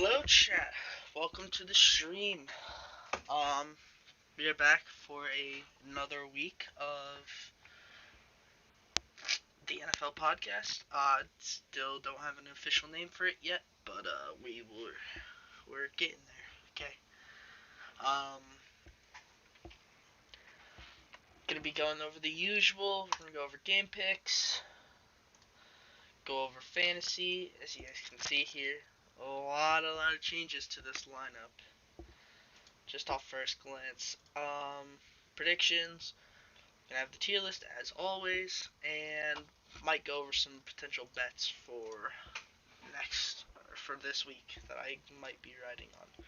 Hello, chat. Welcome to the stream. We are back for another week of the NFL podcast. Still don't have an official name for it yet, but we're getting there. Okay. Um, gonna be going over the usual. We're gonna go over game picks, go over fantasy. As you guys can see here, a lot of changes to this lineup. Just off first glance. Predictions. Gonna have the tier list as always, and might go over some potential bets for this week that I might be riding on.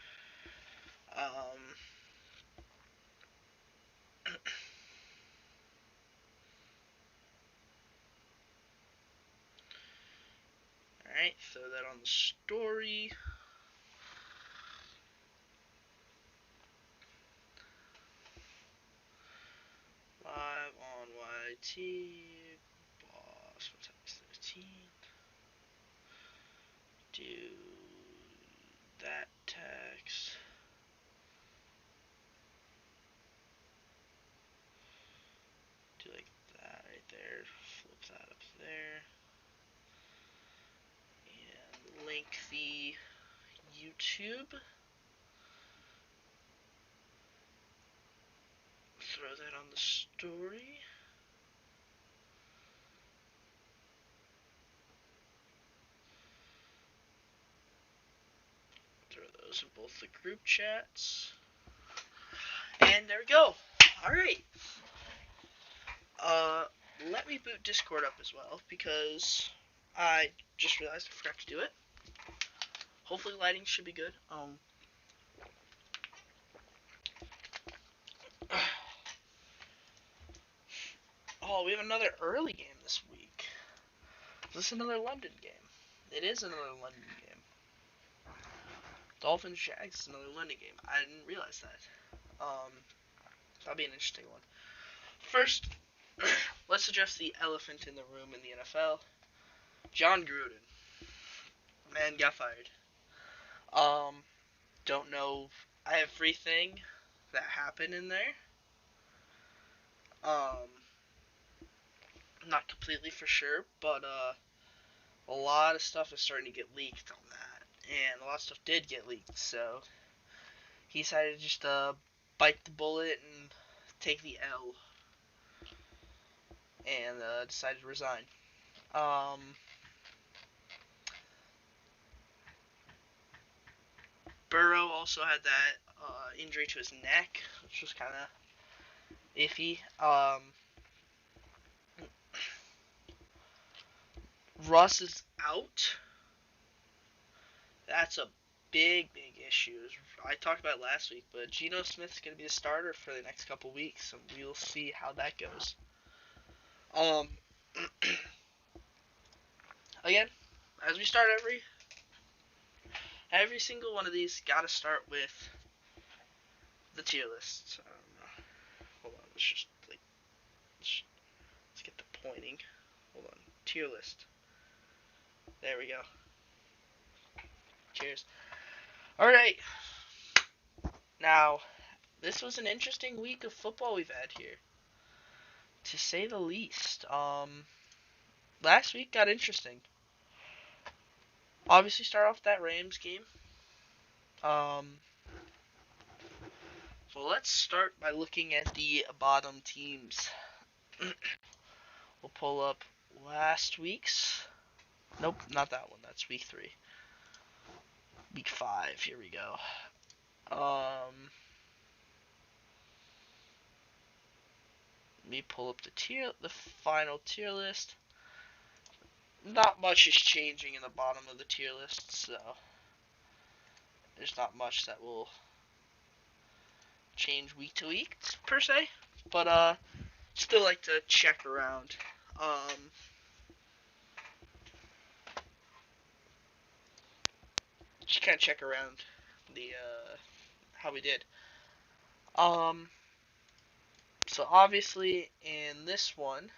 Alright, throw that on the story. Live on YT. Boss, what time is 13? Do that text. Do like that right there. Flip that up there. And link the YouTube. Throw that on the story. Throw those in both the group chats. And there we go. Alright. Let me boot Discord up as well, because I just realized I forgot to do it. Hopefully lighting should be good. Oh, we have another early game this week. Is this another London game? It is another London game. Dolphins Jags is another London game. I didn't realize that. That'll be an interesting one. First, let's address the elephant in the room in the NFL. Jon Gruden. Man got fired. Don't know everything that happened in there. Not completely for sure, but a lot of stuff is starting to get leaked on that, and a lot of stuff did get leaked. So he decided to just bite the bullet and take the L, and decided to resign. Burrow also had that injury to his neck, which was kind of iffy. Russ is out. That's a big issue. I talked about it last week, but Geno Smith's going to be the starter for the next couple weeks, and we'll see how that goes. Again, as we start every single one of these, gotta start with the tier list. Hold on, let's get the pointing. Hold on, tier list. There we go. Cheers. Alright. Now, this was an interesting week of football we've had here, to say the least. Last week got interesting. Obviously, start off that Rams game. So let's start by looking at the bottom teams. We'll pull up last week's. Nope, not that one. That's week 3. Week 5. Here we go. Let me pull up the final tier list. Not much is changing in the bottom of the tier list, so there's not much that will change week to week per se. But still like to check around. Just kind of check around the how we did. So obviously in this one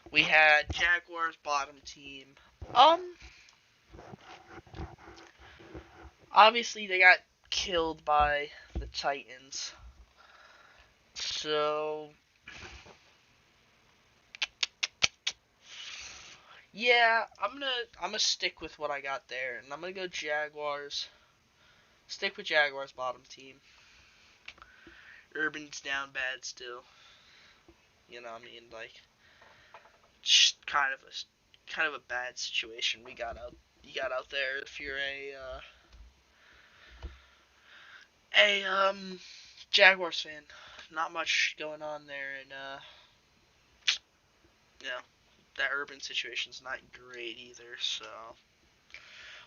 we had Jaguars bottom team. Obviously, they got killed by the Titans. So, yeah, I'm gonna stick with what I got there, and I'm gonna go Jaguars. Stick with Jaguars bottom team. Urban's down bad still. You know, what I mean, like, just kind of a bad situation you got out there if you're a Jaguars fan. Not much going on there, and you know, that Urban situation's not great either. So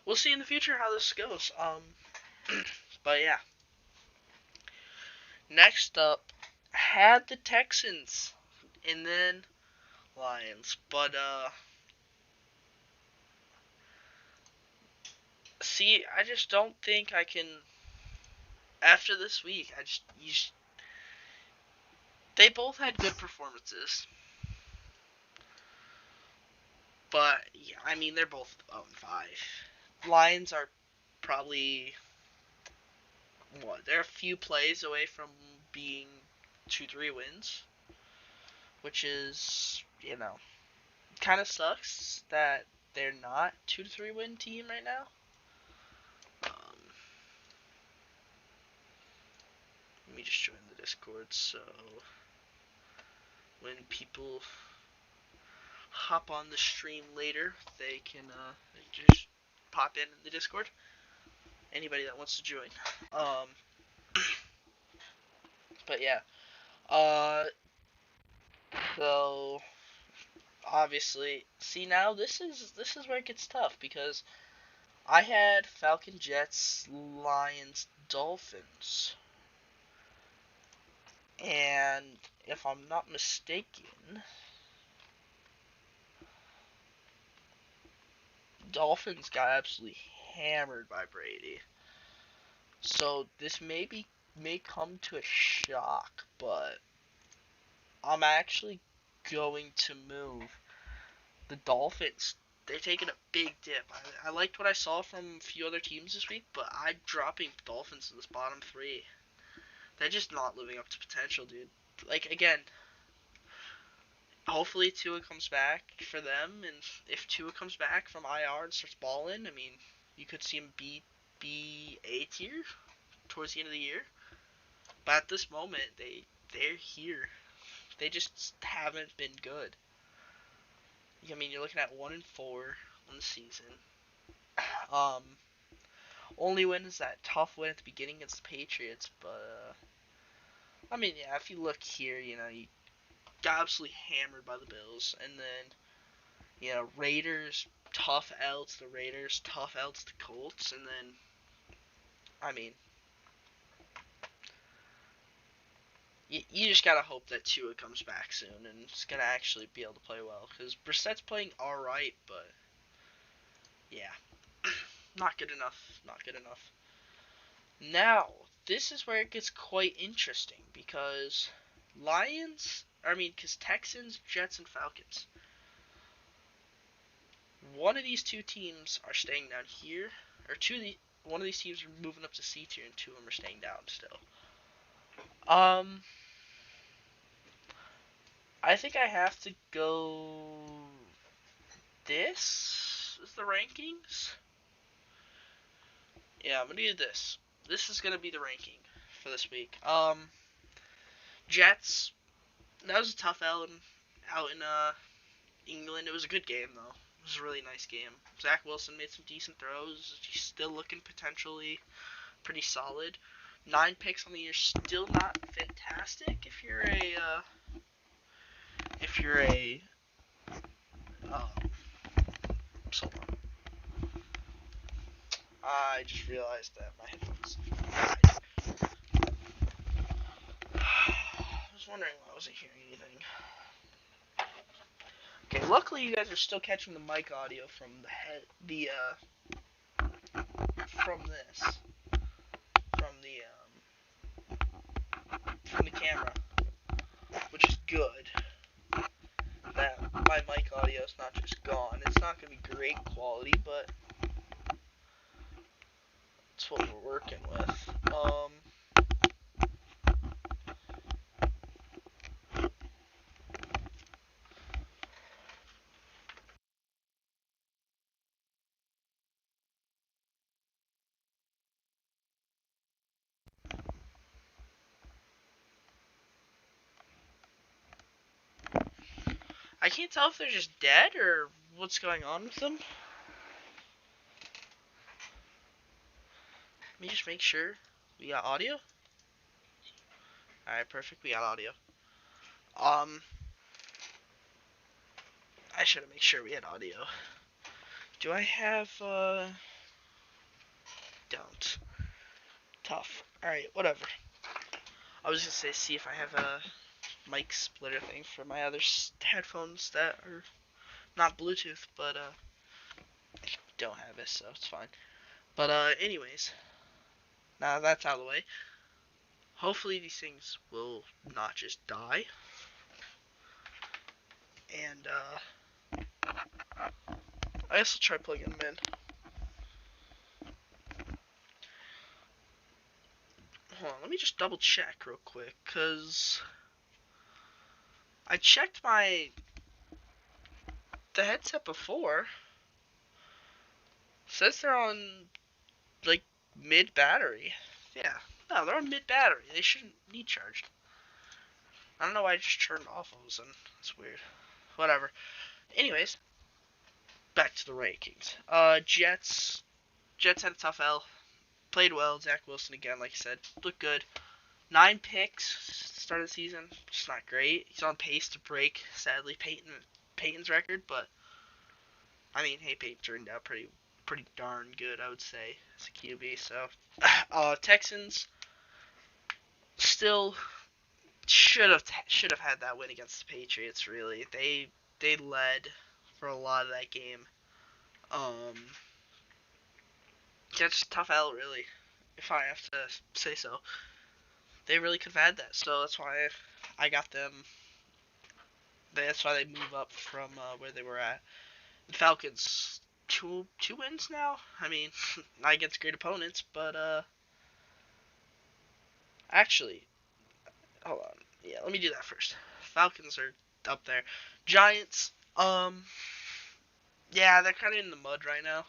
we'll see in the future how this goes. But yeah. Next up, had the Texans, and then Lions. But see, I just don't think I can. After this week, they both had good performances. But yeah, I mean they're both 0-5. Lions are probably what? They're a few plays away from being 2-3 wins, which is, kind of sucks that they're not 2-3 win team right now. Let me just join the Discord so when people hop on the stream later, they can just pop in the Discord. Anybody that wants to join. But yeah. So obviously, see now this is where it gets tough because I had Falcon, Jets, Lions, Dolphins, and if I'm not mistaken, Dolphins got absolutely hammered by Brady. So this may come to a shock, but I'm actually going to move the Dolphins. They're taking a big dip. I liked what I saw from a few other teams this week, but I'm dropping Dolphins in this bottom three. They're just not living up to potential, dude. Like, again, hopefully Tua comes back for them, and if Tua comes back from IR and starts balling, I mean, you could see him be A tier towards the end of the year. But at this moment, they're here. They just haven't been good. I mean, you're looking at 1-4 on the season. Only win is that tough win at the beginning against the Patriots, but I mean, yeah, if you look here, you got absolutely hammered by the Bills, and then Raiders tough L to the Raiders, tough L to the Colts, and then I mean, you just gotta hope that Tua comes back soon and is gonna actually be able to play well, because Brissett's playing all right, but yeah, not good enough, not good enough. Now, this is where it gets quite interesting, because Texans, Jets, and Falcons. One of these two teams are staying down here, or one of these teams are moving up to C tier, and two of them are staying down still. I think I have to go. This is the rankings. Yeah, I'm gonna do this. This is gonna be the ranking for this week. Jets. That was a tough out in England. It was a good game though. It was a really nice game. Zach Wilson made some decent throws. He's still looking potentially pretty solid. 9 picks on the year, still not fantastic if you're hold on. I just realized that my headphones died. I was wondering why I wasn't hearing anything. Okay, luckily you guys are still catching the mic audio from from the camera, which is good. That my mic audio is not just gone. It's not gonna be great quality, but it's that's what we're working with. I can't tell if they're just dead or what's going on with them. Let me just make sure we got audio. Alright, perfect. We got audio. I should have made sure we had audio. Do I have, don't. Tough. Alright, whatever. I was gonna say, see if I have a mic splitter thing for my other headphones that are not Bluetooth, but, don't have it, so it's fine. But, anyways, now that's out of the way. Hopefully these things will not just die. And, I guess I'll try plugging them in. Hold on, let me just double check real quick, because I checked the headset before. It says they're on, like, mid-battery. Yeah, no, they're on mid-battery. They shouldn't need charged. I don't know why I just turned off all of a sudden. That's weird. Whatever. Anyways, back to the rankings. Jets had a tough L. Played well. Zach Wilson again, like I said, looked good. 9 picks start of the season. Just not great. He's on pace to break, sadly, Peyton's record, but I mean, hey, Peyton turned out pretty darn good, I would say, as a QB. So, Texans still should have had that win against the Patriots. Really, they led for a lot of that game. Just tough L, really, if I have to say so. They really could have had that, so that's why I got them. That's why they move up from where they were at. The Falcons, two wins now. I mean, not against great opponents, but actually, hold on. Yeah, let me do that first. Falcons are up there. Giants, yeah, they're kind of in the mud right now.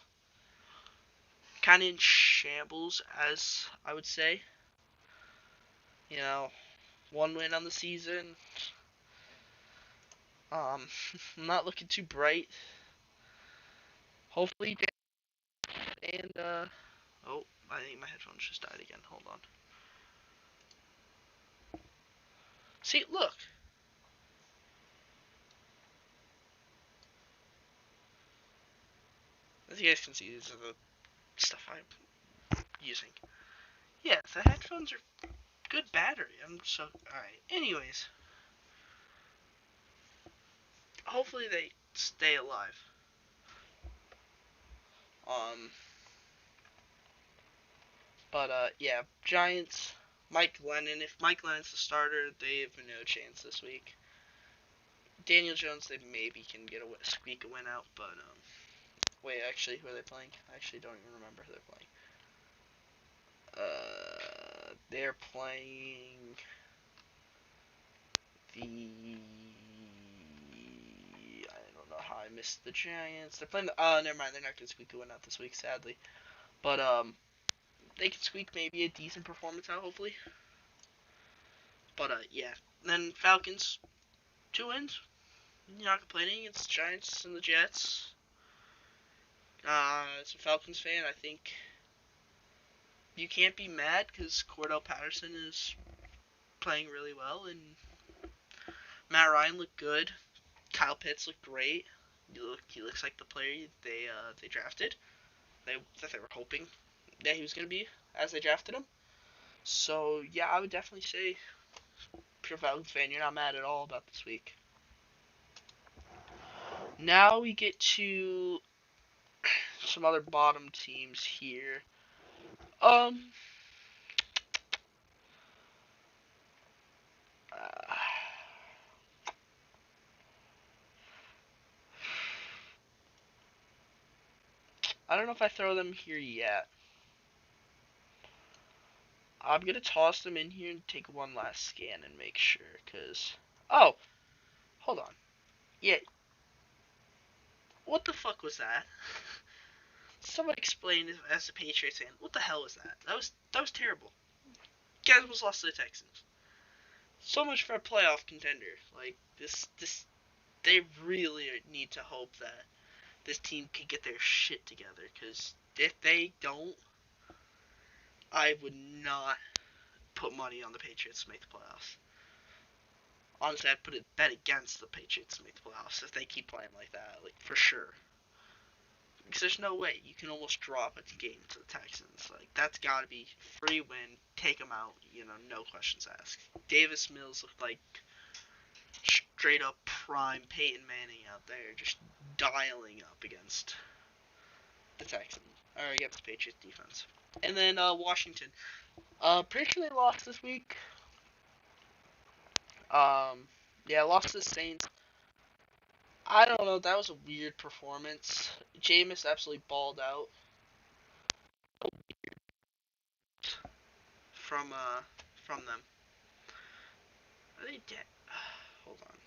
Kind of in shambles, as I would say. You know, 1 win on the season. Not looking too bright. Hopefully, and oh, I think my headphones just died again. Hold on. See, look. As you guys can see, these are the stuff I'm using. Yeah, the headphones are good battery. I'm so alright. Anyways, hopefully they stay alive. But yeah, Giants. Mike Lennon. If Mike Lennon's the starter, they have no chance this week. Daniel Jones, they maybe can get squeak a win out, but wait, actually, who are they playing? I actually don't even remember who they're playing. They're playing the. I don't know how I missed the Giants. They're playing the. Oh, never mind. They're not gonna squeak a win out this week, sadly. But they can squeak maybe a decent performance out, hopefully. But yeah. Then Falcons, 2 wins. You're not complaining. It's the Giants and the Jets. As a Falcons fan, I think you can't be mad because Cordell Patterson is playing really well, and Matt Ryan looked good. Kyle Pitts looked great. He looks like the player they drafted. That they were hoping that he was gonna be as they drafted him. So yeah, I would definitely say, if you're a Falcons fan, you're not mad at all about this week. Now we get to some other bottom teams here. Uh, I don't know if I throw them here yet. I'm gonna toss them in here and take one last scan and make sure, cause oh, hold on, yeah, what the fuck was that? Someone explain as a Patriots fan, what the hell was that? That was terrible. Guys almost lost to the Texans. So much for a playoff contender. Like this, they really need to hope that this team can get their shit together. Cause if they don't, I would not put money on the Patriots to make the playoffs. Honestly, I'd put a bet against the Patriots to make the playoffs if they keep playing like that, like for sure. Because there's no way you can almost drop a game to the Texans. Like that's got to be free win, take them out. No questions asked. Davis Mills looked like straight up prime Peyton Manning out there, just dialing up against the Texans or against the Patriots defense. And then Washington, pretty sure they lost this week. Yeah, lost to the Saints. I don't know. That was a weird performance. Jameis absolutely balled out from them. Are they dead? Hold on.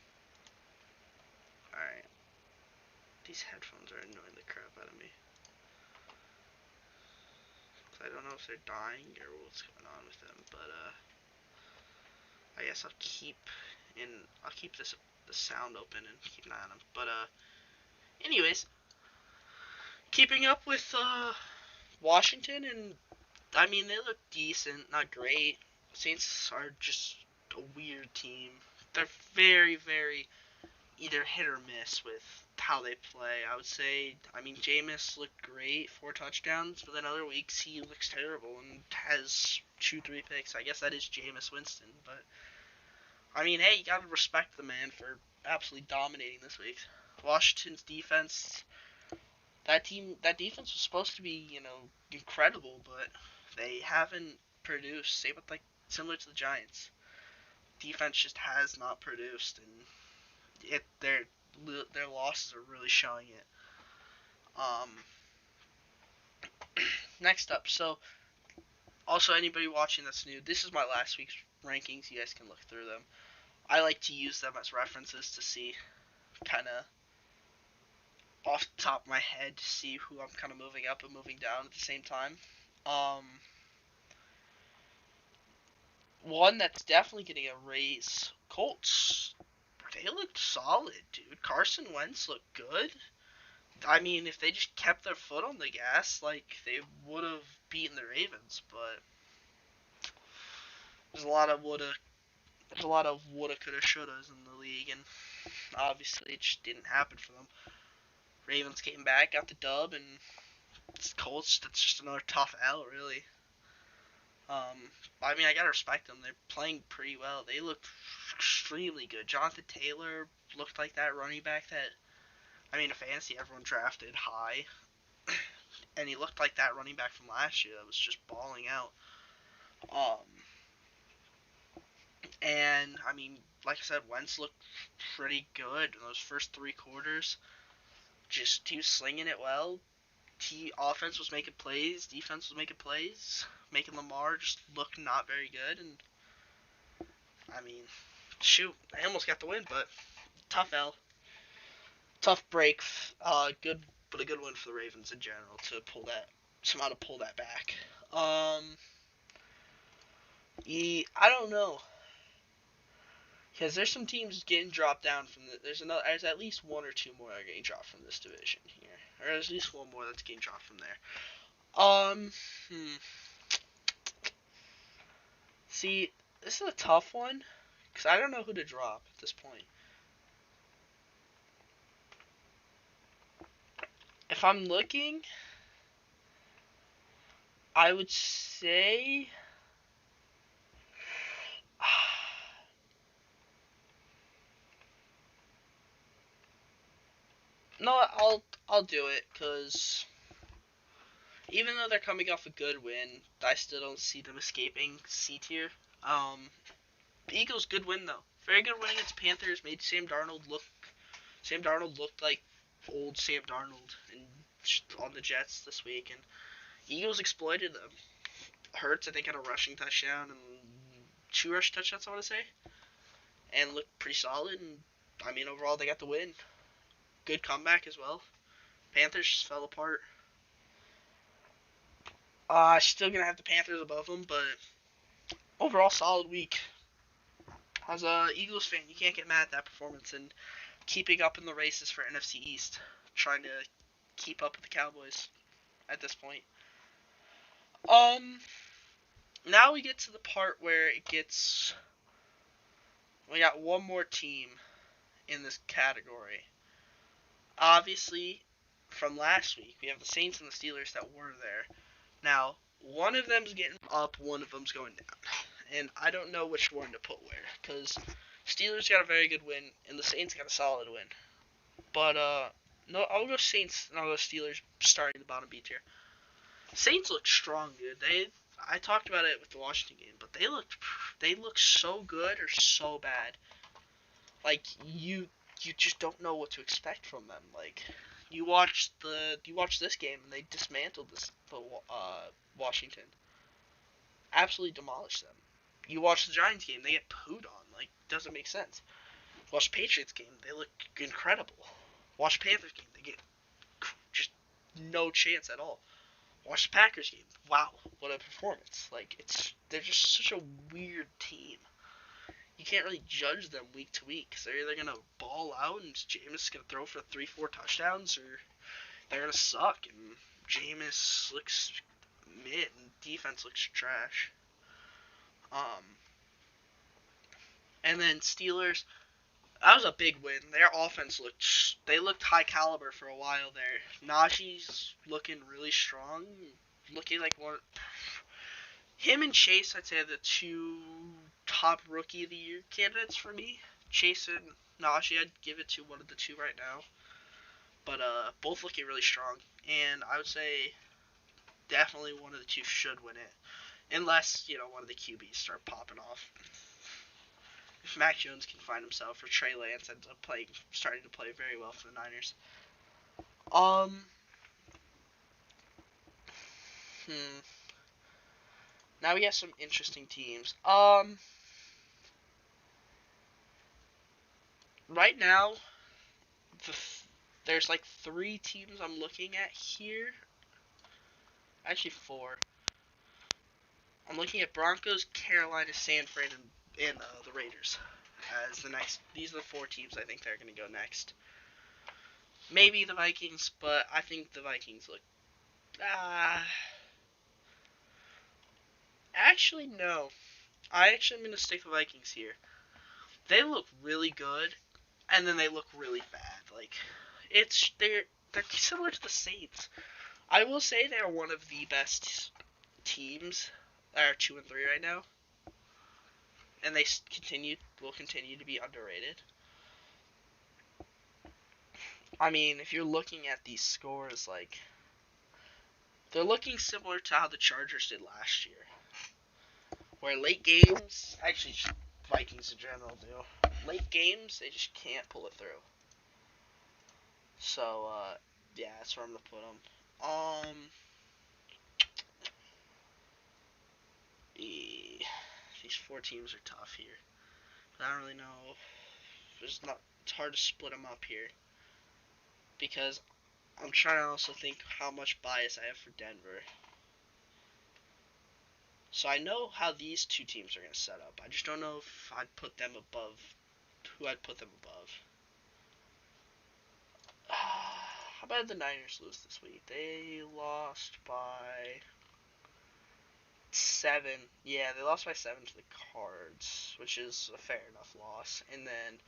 All right. These headphones are annoying the crap out of me. I don't know if they're dying or what's going on with them, but I guess I'll keep the sound open and keep an eye on them. But anyways, keeping up with Washington, and I mean they look decent, not great. Saints are just a weird team. They're very, very either hit or miss with how they play. I would say, I mean, Jameis looked great, 4 touchdowns, but then other weeks he looks terrible and has 2-3 picks. I guess that is Jameis Winston, but I mean, hey, you gotta respect the man for absolutely dominating this week. Washington's defense, that defense was supposed to be, incredible, but they haven't produced. Same with similar to the Giants. Defense just has not produced, and their losses are really showing it. Next up, so also anybody watching that's new, this is my last week's rankings. You guys can look through them. I like to use them as references to see kind of off the top of my head to see who I'm kind of moving up and moving down at the same time. One that's definitely getting a raise. Colts. They looked solid, dude. Carson Wentz looked good. I mean, if they just kept their foot on the gas, they would have beaten the Ravens. But there's a lot of woulda, coulda, shouldas in the league, and obviously it just didn't happen for them. Ravens came back, got the dub, and Colts. That's just another tough L, really. I mean, I gotta respect them. They're playing pretty well. They look extremely good. Jonathan Taylor looked like that running back that, I mean, in fantasy, everyone drafted high. And he looked like that running back from last year that was just balling out. And, I mean, like I said, Wentz looked pretty good in those first 3 quarters. Just, he was slinging it well. Offense was making plays. Defense was making plays. Making Lamar just look not very good. And, I mean, shoot, I almost got the win, but tough L. Tough break. Good, but a good win for the Ravens in general to somehow pull that back. I don't know. Because there's some teams getting dropped down from there's at least 1 or 2 more that are getting dropped from this division here. Or there's at least 1 more that's getting dropped from there. See, this is a tough one. Because I don't know who to drop at this point. If I'm looking, I would say... No, I'll do it, because even though they're coming off a good win, I still don't see them escaping C tier. Eagles, good win though. Very good win against Panthers. Made Sam Darnold looked like old Sam Darnold on the Jets this week, and Eagles exploited them. Hurts, I think, had a rushing touchdown and 2 rushing touchdowns, I want to say, and looked pretty solid. And I mean, overall, they got the win. Good comeback as well. Panthers just fell apart. Still gonna have the Panthers above them, but overall, solid week. As a Eagles fan, you can't get mad at that performance and keeping up in the races for NFC East, trying to keep up with the Cowboys at this point. Now we get to the part where it gets. We got one more team in this category. Obviously, from last week, we have the Saints and the Steelers that were there. Now, one of them's getting up, one of them's going down. And I don't know which one to put where, because Steelers got a very good win, and the Saints got a solid win. But, no, I'll go Saints, and I'll go Steelers starting the bottom beat here. Saints look strong, dude. I talked about it with the Washington game, but they look so good or so bad. Like, you just don't know what to expect from them. Like, you watch this game and they dismantled Washington, absolutely demolished them. You watch the Giants game, they get pooed on. Like, doesn't make sense. Watch the Patriots game, they look incredible. Watch the Panthers game, they get just no chance at all. Watch the Packers game, wow, what a performance. Like, they're just such a weird team. You can't really judge them week to week, because they're either going to ball out and Jameis is going to throw for 3-4 touchdowns, or they're going to suck and Jameis looks mid and defense looks trash. And then Steelers, that was a big win. Their offense looked high caliber for a while there. Najee's looking really strong, looking like one. Him and Chase, I'd say, are the two top rookie of the year candidates for me. Chase and Najee, I'd give it to one of the two right now. But both looking really strong, and I would say definitely one of the two should win it, unless one of the QBs start popping off. If Mac Jones can find himself, or Trey Lance ends up starting to play very well for the Niners. Now we got some interesting teams. Right now, there's like 3 teams I'm looking at here. Actually 4. I'm looking at Broncos, Carolina, San Fran, and the Raiders as the next. These are the 4 teams I think they're going to go next. Maybe the Vikings, but I think the Vikings look. Actually, no. I actually am going to stick the Vikings here. They look really good, and then they look really bad. Like, they're similar to the Saints. I will say they're one of the best teams. Are 2 and 3 right now, and they will continue to be underrated. I mean, if you're looking at these scores, like, they're looking similar to how the Chargers did last year, where late games, actually Vikings in general do, late games they just can't pull it through. So yeah, that's where I'm gonna put them. These 4 teams are tough here. I don't really know. It's hard to split them up here, because I'm trying to also think how much bias I have for Denver. So I know how these 2 teams are going to set up. I just don't know if I'd put them above. Who I'd put them above. How about the Niners lose this week? They lost by 7. Yeah, they lost by 7 to the Cards, which is a fair enough loss. And then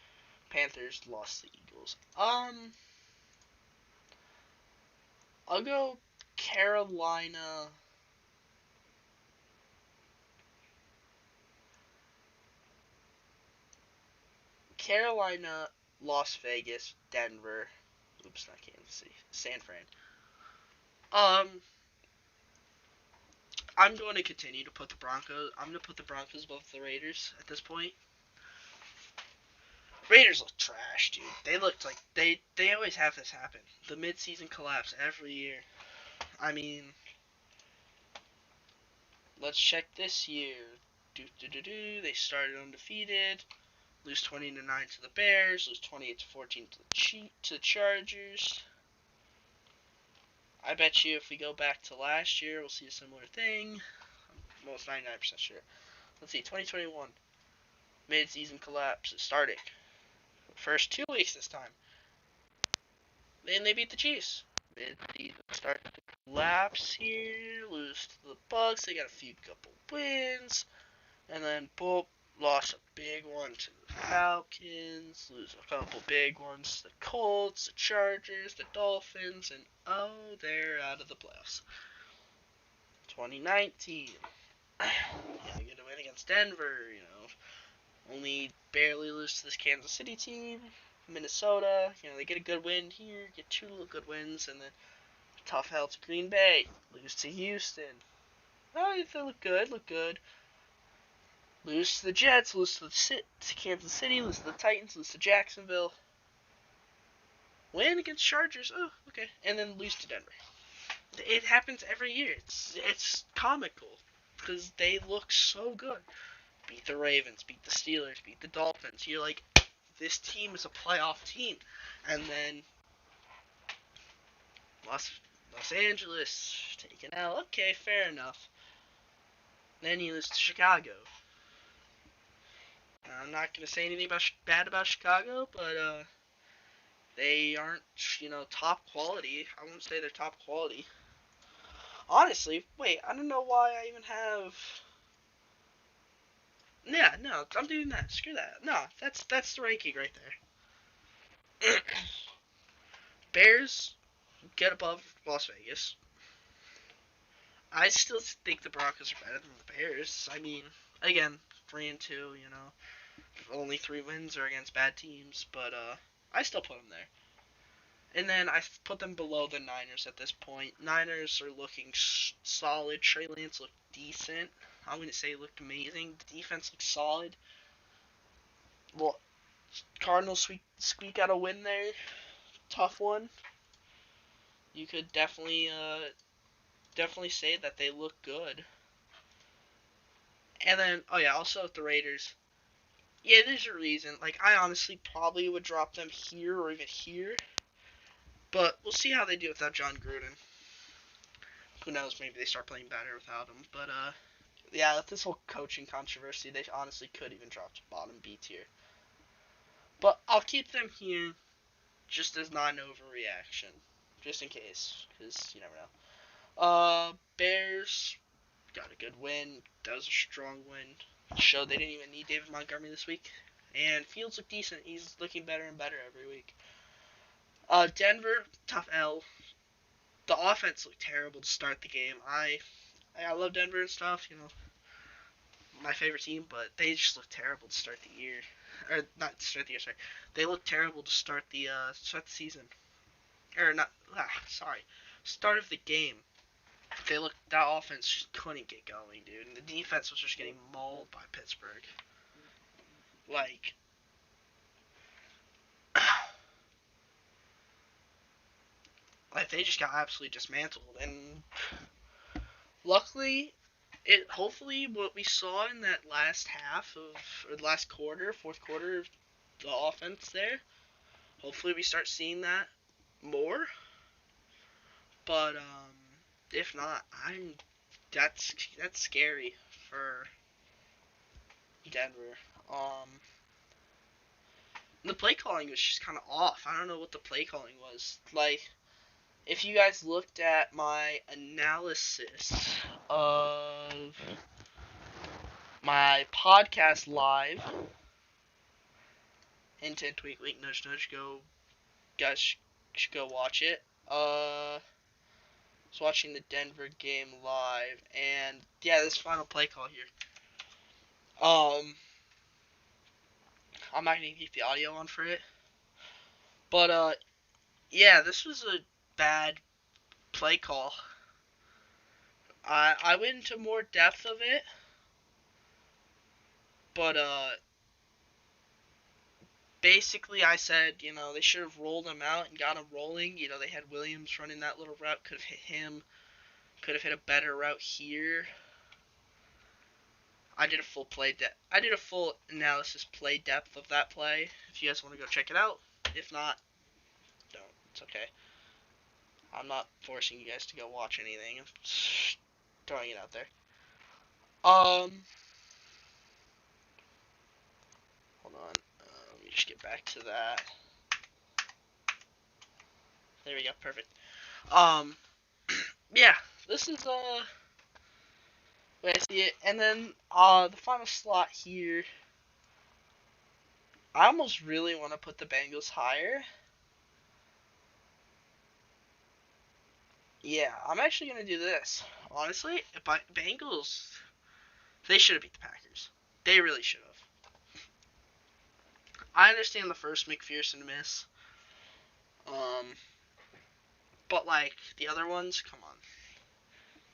Panthers lost to the Eagles. I'll go Carolina. Carolina, Las Vegas, Denver. Oops, not Kansas City. San Fran. I'm going to continue to put the Broncos. I'm going to put the Broncos above the Raiders at this point. Raiders look trash, dude. They looked like they always have this happen. The mid-season collapse every year. I mean, let's check this year. They started undefeated. Lose 20-9 to the Bears. Lose 28-14 to the Chargers. I bet you if we go back to last year, we'll see a similar thing. I'm almost 99% sure. Let's see, 2021. Mid-season collapse starting. First 2 weeks this time. Then they beat the Chiefs. Mid-season start to collapse here. Lose to the Bucks. They got a few couple wins. And then, boom, lost a big one to the Falcons. Lose a couple big ones to the Colts, the Chargers, the Dolphins. And, oh, they're out of the playoffs. 2019. Get a win against Denver, only barely lose to this Kansas City team. Minnesota, they get a good win here, get 2 good wins, and then tough hell to Green Bay, lose to Houston. Oh, they look good. Lose to the Jets, lose to Kansas City, lose to the Titans, lose to Jacksonville. Win against Chargers, oh, okay, and then lose to Denver. It happens every year. It's comical because they look so good. Beat the Ravens, beat the Steelers, beat the Dolphins. You're like, this team is a playoff team. And then Los Angeles taken out. Okay, fair enough. Then you lose to Chicago. I'm not going to say anything bad about Chicago, but they aren't, top quality. I won't say they're top quality. Honestly, wait, I don't know why I even have... Yeah, no, I'm doing that. Screw that. No, that's the ranking right there. Bears get above Las Vegas. I still think the Broncos are better than the Bears. I mean, again, 3-2, only 3 wins are against bad teams, but I still put them there. And then I put them below the Niners at this point. Niners are looking solid. Trey Lance looked decent. I wouldn't say he looked amazing. The defense looked solid. Well, Cardinals squeak out a win there. Tough one. You could definitely say that they look good. And then, oh yeah, also the Raiders. Yeah, there's a reason. Like, I honestly probably would drop them here or even here. But we'll see how they do without John Gruden. Who knows, maybe they start playing better without him. But, yeah, with this whole coaching controversy, they honestly could even drop to bottom B tier. But I'll keep them here just as not an overreaction. Just in case, because you never know. Bears got a good win. That was a strong win. Showed they didn't even need David Montgomery this week. And Fields looked decent. He's looking better and better every week. Denver, tough L. The offense looked terrible to start the game. I love Denver and stuff, my favorite team, but they just looked terrible to start the year. Or not to start the year, sorry. They looked terrible to start the season. Or not, start of the game. That offense just couldn't get going, dude. And the defense was just getting mauled by Pittsburgh. Like, they just got absolutely dismantled. And luckily, hopefully what we saw in that last half or last quarter, fourth quarter of the offense there, hopefully we start seeing that more. But if not, that's scary for Denver. The play calling was just kind of off. I don't know what the play calling was. Like, if you guys looked at my analysis of my podcast live, hint, hint, wink, wink, nudge, nudge, guys should go watch it. I was watching the Denver game live, and yeah, this final play call here. I'm not gonna keep the audio on for it, but yeah, this was a bad play call. I went into more depth of it, but basically I said, they should have rolled him out and got him rolling. They had Williams running that little route, could have hit him, could have hit a better route here. I did a full I did a full analysis play depth of that play. If you guys want to go check it out, if not, don't. It's okay. I'm not forcing you guys to go watch anything. I'm just throwing it out there. Hold on. Let me just get back to that. There we go. Perfect. Yeah. This is the way I see it. And then the final slot here. I almost really want to put the Bengals higher. Yeah, I'm actually gonna do this. Honestly, if Bengals, they should have beat the Packers. They really should have. I understand the first McPherson miss. But like the other ones, come on.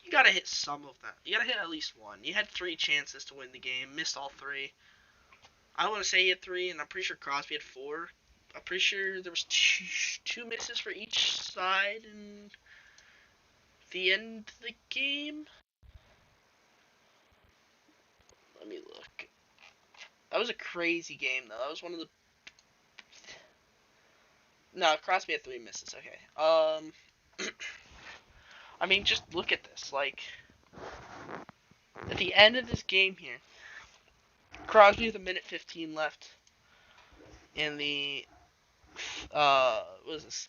You gotta hit some of them. You gotta hit at least one. You had 3 chances to win the game, missed all 3. I want to say he had 3, and I'm pretty sure Crosby had 4. I'm pretty sure there was two misses for each side in the end of the game. Let me look. That was a crazy game, though. That was one of the... No, Crosby had 3 misses. Okay. I mean, just look at this. Like, at the end of this game here, Crosby with 1:15 left in the... what is this?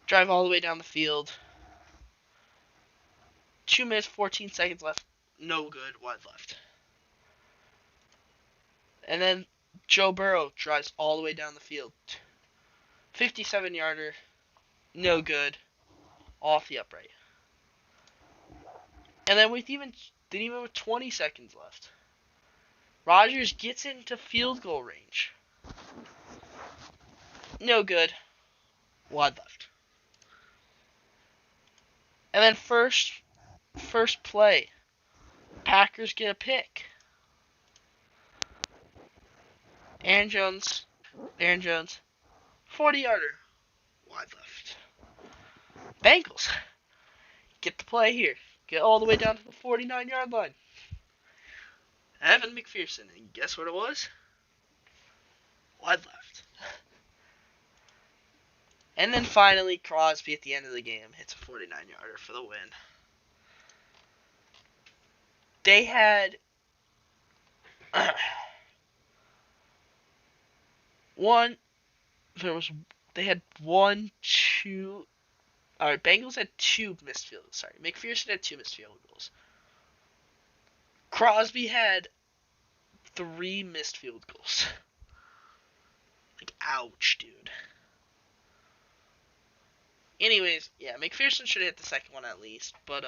Drive all the way down the field. 2 minutes, 14 seconds left. No good. Wide left. And then Joe Burrow drives all the way down the field. 57-yarder. No good. Off the upright. And then with even 20 seconds left, Rodgers gets into field goal range. No good. Wide left. And then first play, Packers get a pick. Aaron Jones, 40-yarder, wide left. Bengals get the play here. Get all the way down to the 49-yard line. Evan McPherson, and guess what it was? Wide left. And then finally, Crosby at the end of the game hits a 49-yarder for the win. They had they had 1, 2. Alright, Bengals had 2 missed field goals. Sorry, McPherson had 2 missed field goals. Crosby had 3 missed field goals. Like, ouch, dude. Anyways, yeah, McPherson should have hit the second one at least. But,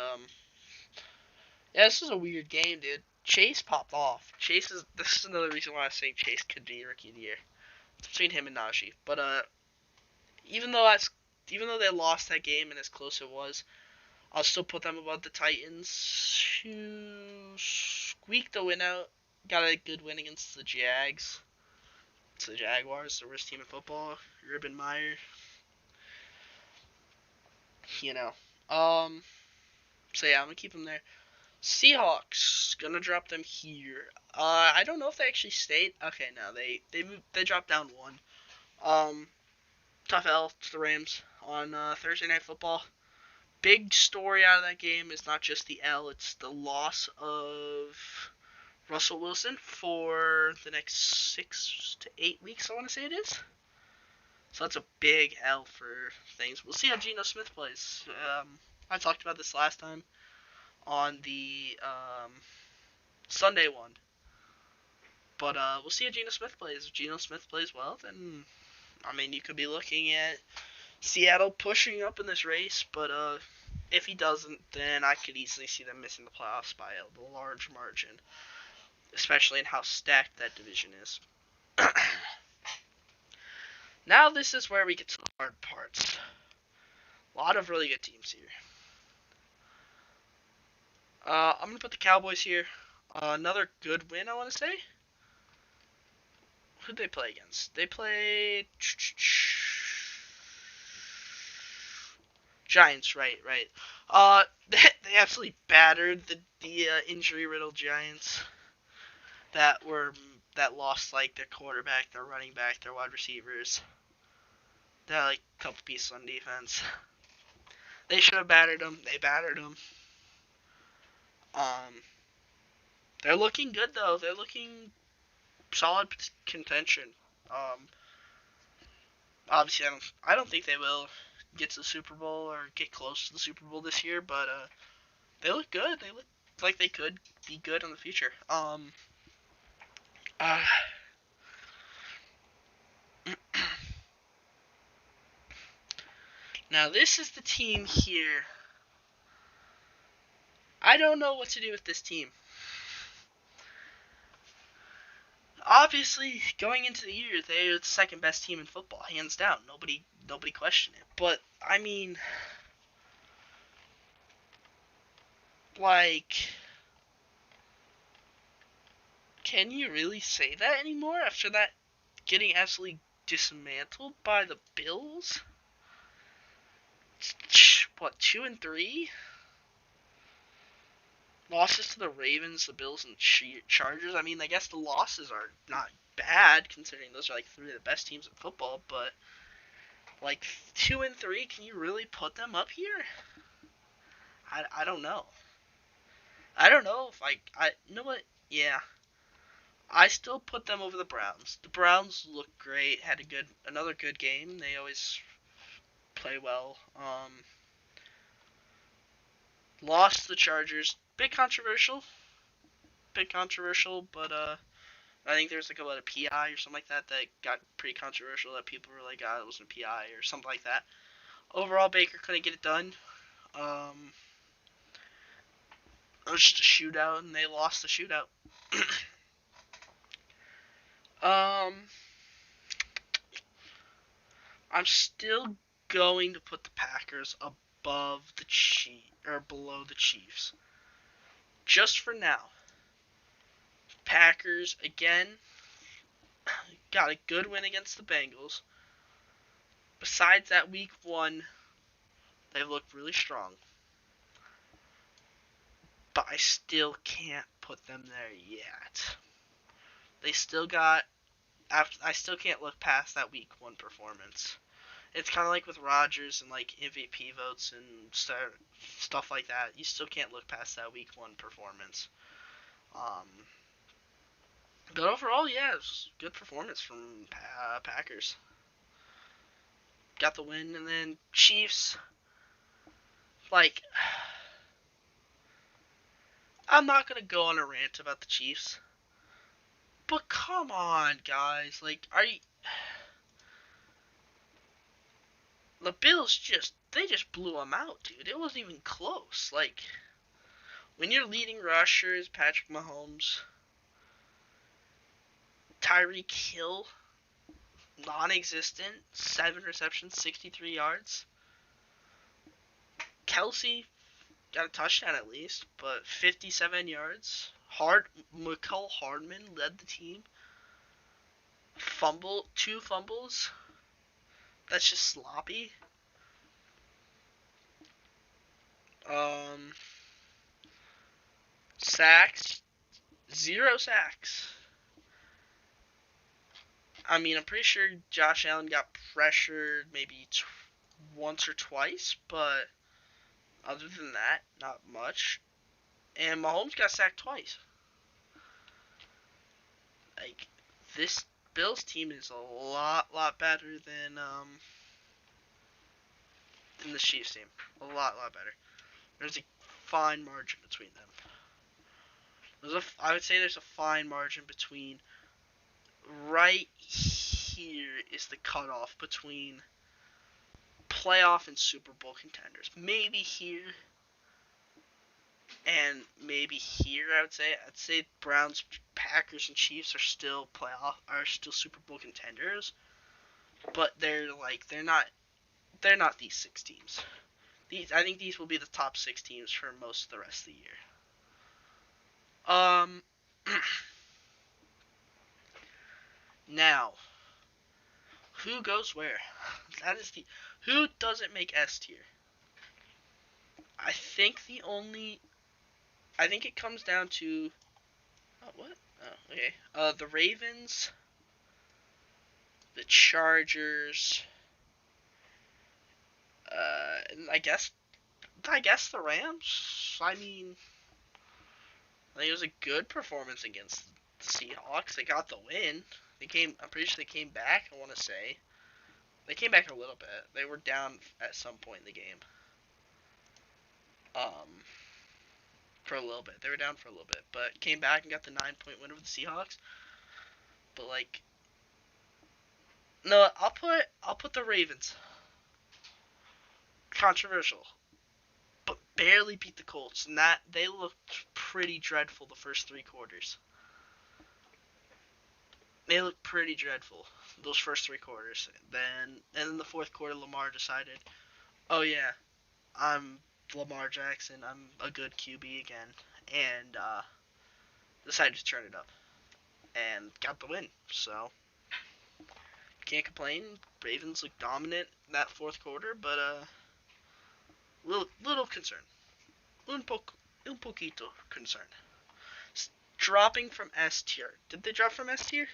yeah, this is a weird game, dude. Chase popped off. This is another reason why I was saying Chase could be Rookie of the Year. It's between him and Najee. But, even though they lost that game and as close it was, I'll still put them above the Titans, who squeaked the win out. Got a good win against the Jags. It's the Jaguars, the worst team in football. Urban Meyer. You know. So yeah, I'm going to keep them there. Seahawks, gonna drop them here. I don't know if they actually stayed. Okay, no, they dropped down 1. Tough L to the Rams on Thursday Night Football. Big story out of that game is not just the L, it's the loss of Russell Wilson for the next 6 to 8 weeks, I want to say it is. So that's a big L for things. We'll see how Geno Smith plays. I talked about this last time on the Sunday one. But we'll see how Geno Smith plays. If Geno Smith plays well, then, I mean, you could be looking at Seattle pushing up in this race. But if he doesn't, then I could easily see them missing the playoffs by a large margin. Especially in how stacked that division is. Now this is where we get to the hard parts. A lot of really good teams here. I'm going to put the Cowboys here. Another good win, I want to say. Who'd they play against? They played Giants, right. They absolutely battered the injury-riddled Giants that were that lost like their quarterback, their running back, their wide receivers. They had like a couple pieces on defense. They should have battered them. They battered them. Um, they're looking good though. They're looking solid contention. Um, Obviously, I don't think they will get to the Super Bowl or get close to the Super Bowl this year, but they look good. They look like they could be good in the future. Uh, Now this is the team here. I don't know what to do with this team. Obviously, going into the year, they're the second best team in football, hands down. Nobody questioned it. But I mean, like, can you really say that anymore after that getting absolutely dismantled by the Bills? What, 2-3? Losses to the Ravens, the Bills, and Chargers. I mean, I guess the losses are not bad considering those are like three of the best teams in football. But like 2-3, can you really put them up here? I don't know. I don't know if I you know what? Yeah, I still put them over the Browns. The Browns look great. Had another good game. They always play well. Lost to the Chargers. Big controversial, but I think there's like a lot of PI or something like that got pretty controversial. That people were like, "Ah, it wasn't PI" or something like that. Overall, Baker couldn't get it done. It was just a shootout, and they lost the shootout. um, I'm still going to put the Packers above the or below the Chiefs, just for now. Packers again got a good win against the Bengals. Besides that, week 1, they looked really strong. But I still can't put them there yet. They still got I still can't look past that week 1 performance. It's kind of like with Rodgers and like MVP votes and stuff like that. You still can't look past that week 1 performance. But overall, yeah, it was a good performance from Packers. Got the win, and then Chiefs. Like, I'm not gonna go on a rant about the Chiefs, but come on, guys. Like, the Bills they just blew them out, dude. It wasn't even close. Like, when your leading rusher is Patrick Mahomes, Tyreek Hill, non-existent, 7 receptions, 63 yards. Kelsey got a touchdown at least, but 57 yards. Mecole Hardman led the team. 2 fumbles. That's just sloppy. Sacks, 0 sacks. I mean, I'm pretty sure Josh Allen got pressured maybe once or twice, but other than that, not much. And Mahomes got sacked twice. Like, this Bills team is a lot better than the Chiefs team. A lot better. There's a fine margin between them. I would say there's a fine margin between. Right here is the cutoff between playoff and Super Bowl contenders. Maybe here and maybe here. I'd say Browns, Packers, and Chiefs are still Super Bowl contenders, but they're not these 6 teams. I think these will be the top 6 teams for most of the rest of the year. Now, who goes where? Who doesn't make S tier? I think I think it comes down to, what? Oh, okay. The Ravens, the Chargers, and I guess the Rams. I mean, I think it was a good performance against the Seahawks. They got the win. I'm pretty sure they came back. I want to say they came back a little bit. They were down at some point in the game. Um, for a little bit. They were down for a little bit, but came back and got the 9-point win over the Seahawks. But like, no, I'll put the Ravens. Controversial, but barely beat the Colts, and that they looked pretty dreadful the first 3 quarters. They looked pretty dreadful those first 3 quarters. And in the fourth quarter, Lamar decided, oh yeah, I'm Lamar Jackson. I'm a good QB again, and decided to turn it up and got the win. So can't complain. Ravens looked dominant in that fourth quarter, but little concern, un poquito concern. Dropping from S tier. Did they drop from S tier?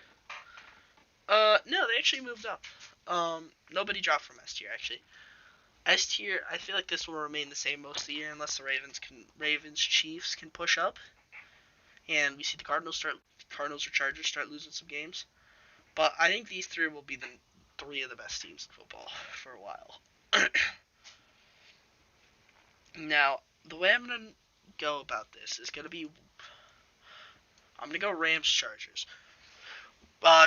No, they actually moved up. Nobody dropped from S tier actually. S tier, I feel like this will remain the same most of the year unless the Ravens Chiefs can push up, and we see the Cardinals or Chargers start losing some games. But I think these three will be the 3 of the best teams in football for a while. Now, the way I'm gonna go about this is gonna be, I'm gonna go Rams Chargers.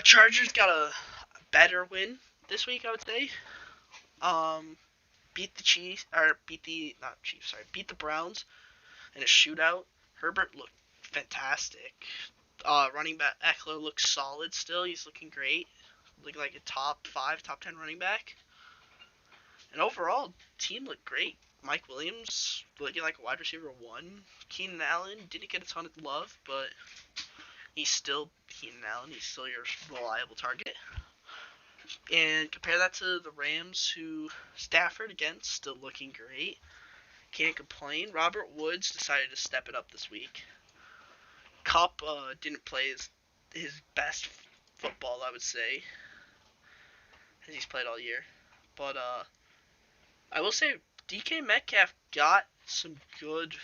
Chargers got a better win this week, I would say. Beat the Chiefs, or beat the not Chiefs, sorry, beat the Browns in a shootout. Herbert looked fantastic. Running back Eckler looks solid still. He's looking great. Looking like a top 5, top 10 running back. And overall, team looked great. Mike Williams looking like a wide receiver 1. Keenan Allen didn't get a ton of love, but he's still Keenan Allen. He's still your reliable target. And compare that to the Rams, who Stafford, again, still looking great. Can't complain. Robert Woods decided to step it up this week. Kupp didn't play his best football, I would say, as he's played all year. But I will say DK Metcalf got some good.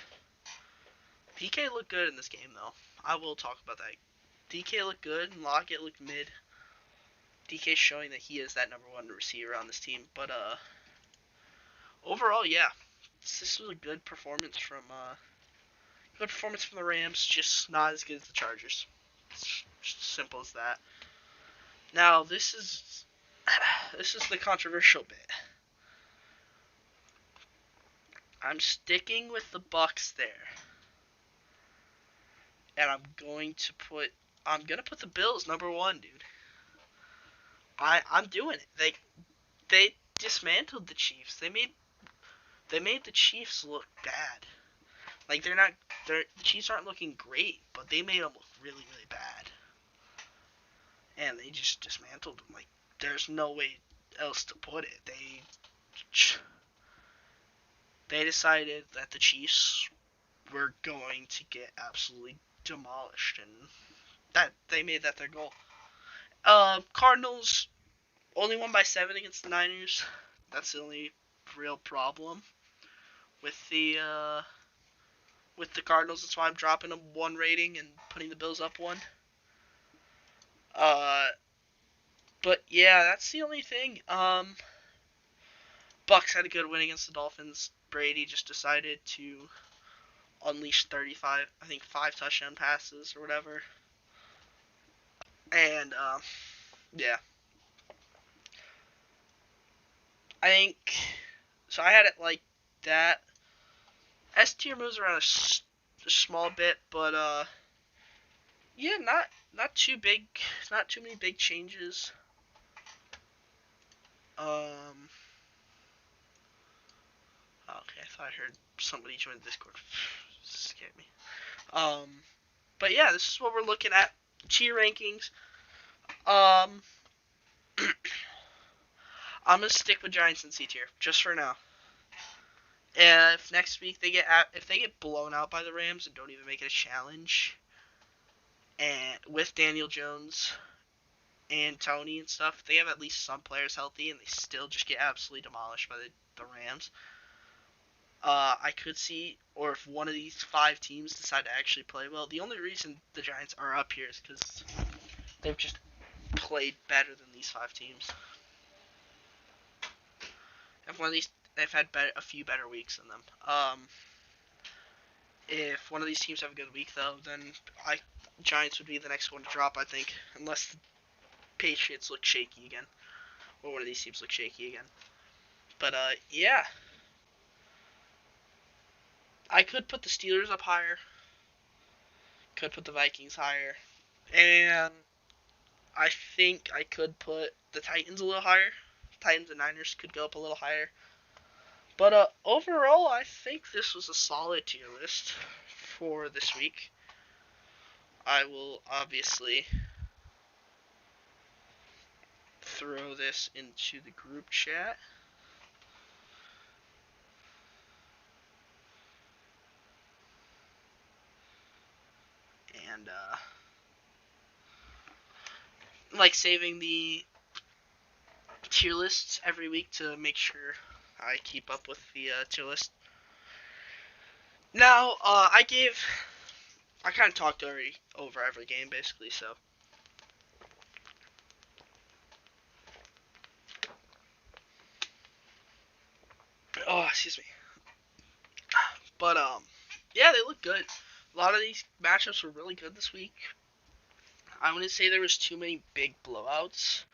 DK looked good in this game, though. I will talk about that. DK looked good, and Lockett looked mid. DK showing that he is that number 1 receiver on this team. But overall, yeah, this was a good performance from the Rams. Just not as good as the Chargers. It's just as simple as that. Now this is the controversial bit. I'm sticking with the Bucks there, and I'm gonna put the Bills number 1, dude. I'm doing it. They dismantled the Chiefs. They made the Chiefs look bad. Like the Chiefs aren't looking great, but they made them look really, really bad. And they just dismantled them. Like, there's no way else to put it. They decided that the Chiefs were going to get absolutely demolished, and that they made that their goal. Cardinals only won by 7 against the Niners. That's the only real problem with the Cardinals. That's why I'm dropping them 1 rating and putting the Bills up 1. But yeah, that's the only thing. Bucks had a good win against the Dolphins. Brady just decided to unleash 35, I think 5 touchdown passes or whatever. And yeah, I think so. I had it like that. S tier moves around a small bit, but yeah, not too big, not too many big changes. Okay, I thought I heard somebody join the Discord. Scared me. But yeah, this is what we're looking at. Tier rankings. I'm gonna stick with Giants in C tier just for now. If next week if they get blown out by the Rams and don't even make it a challenge, and with Daniel Jones and Tony and stuff, they have at least some players healthy, and they still just get absolutely demolished by the Rams. I could see, or if one of these 5 teams decide to actually play well, the only reason the Giants are up here is because they've just played better than these 5 teams. If one of these, they've had a few better weeks than them. If one of these teams have a good week, though, then Giants would be the next one to drop, I think, unless the Patriots look shaky again, or one of these teams look shaky again. But yeah, I could put the Steelers up higher, could put the Vikings higher, and I think I could put the Titans a little higher. Titans and Niners could go up a little higher. But overall, I think this was a solid tier list for this week. I will obviously throw this into the group chat. And like saving the tier lists every week to make sure I keep up with the tier list. Now, I kind of talked already over every game basically, so. Oh, excuse me. But yeah, they look good. A lot of these matchups were really good this week. I wouldn't say there was too many big blowouts.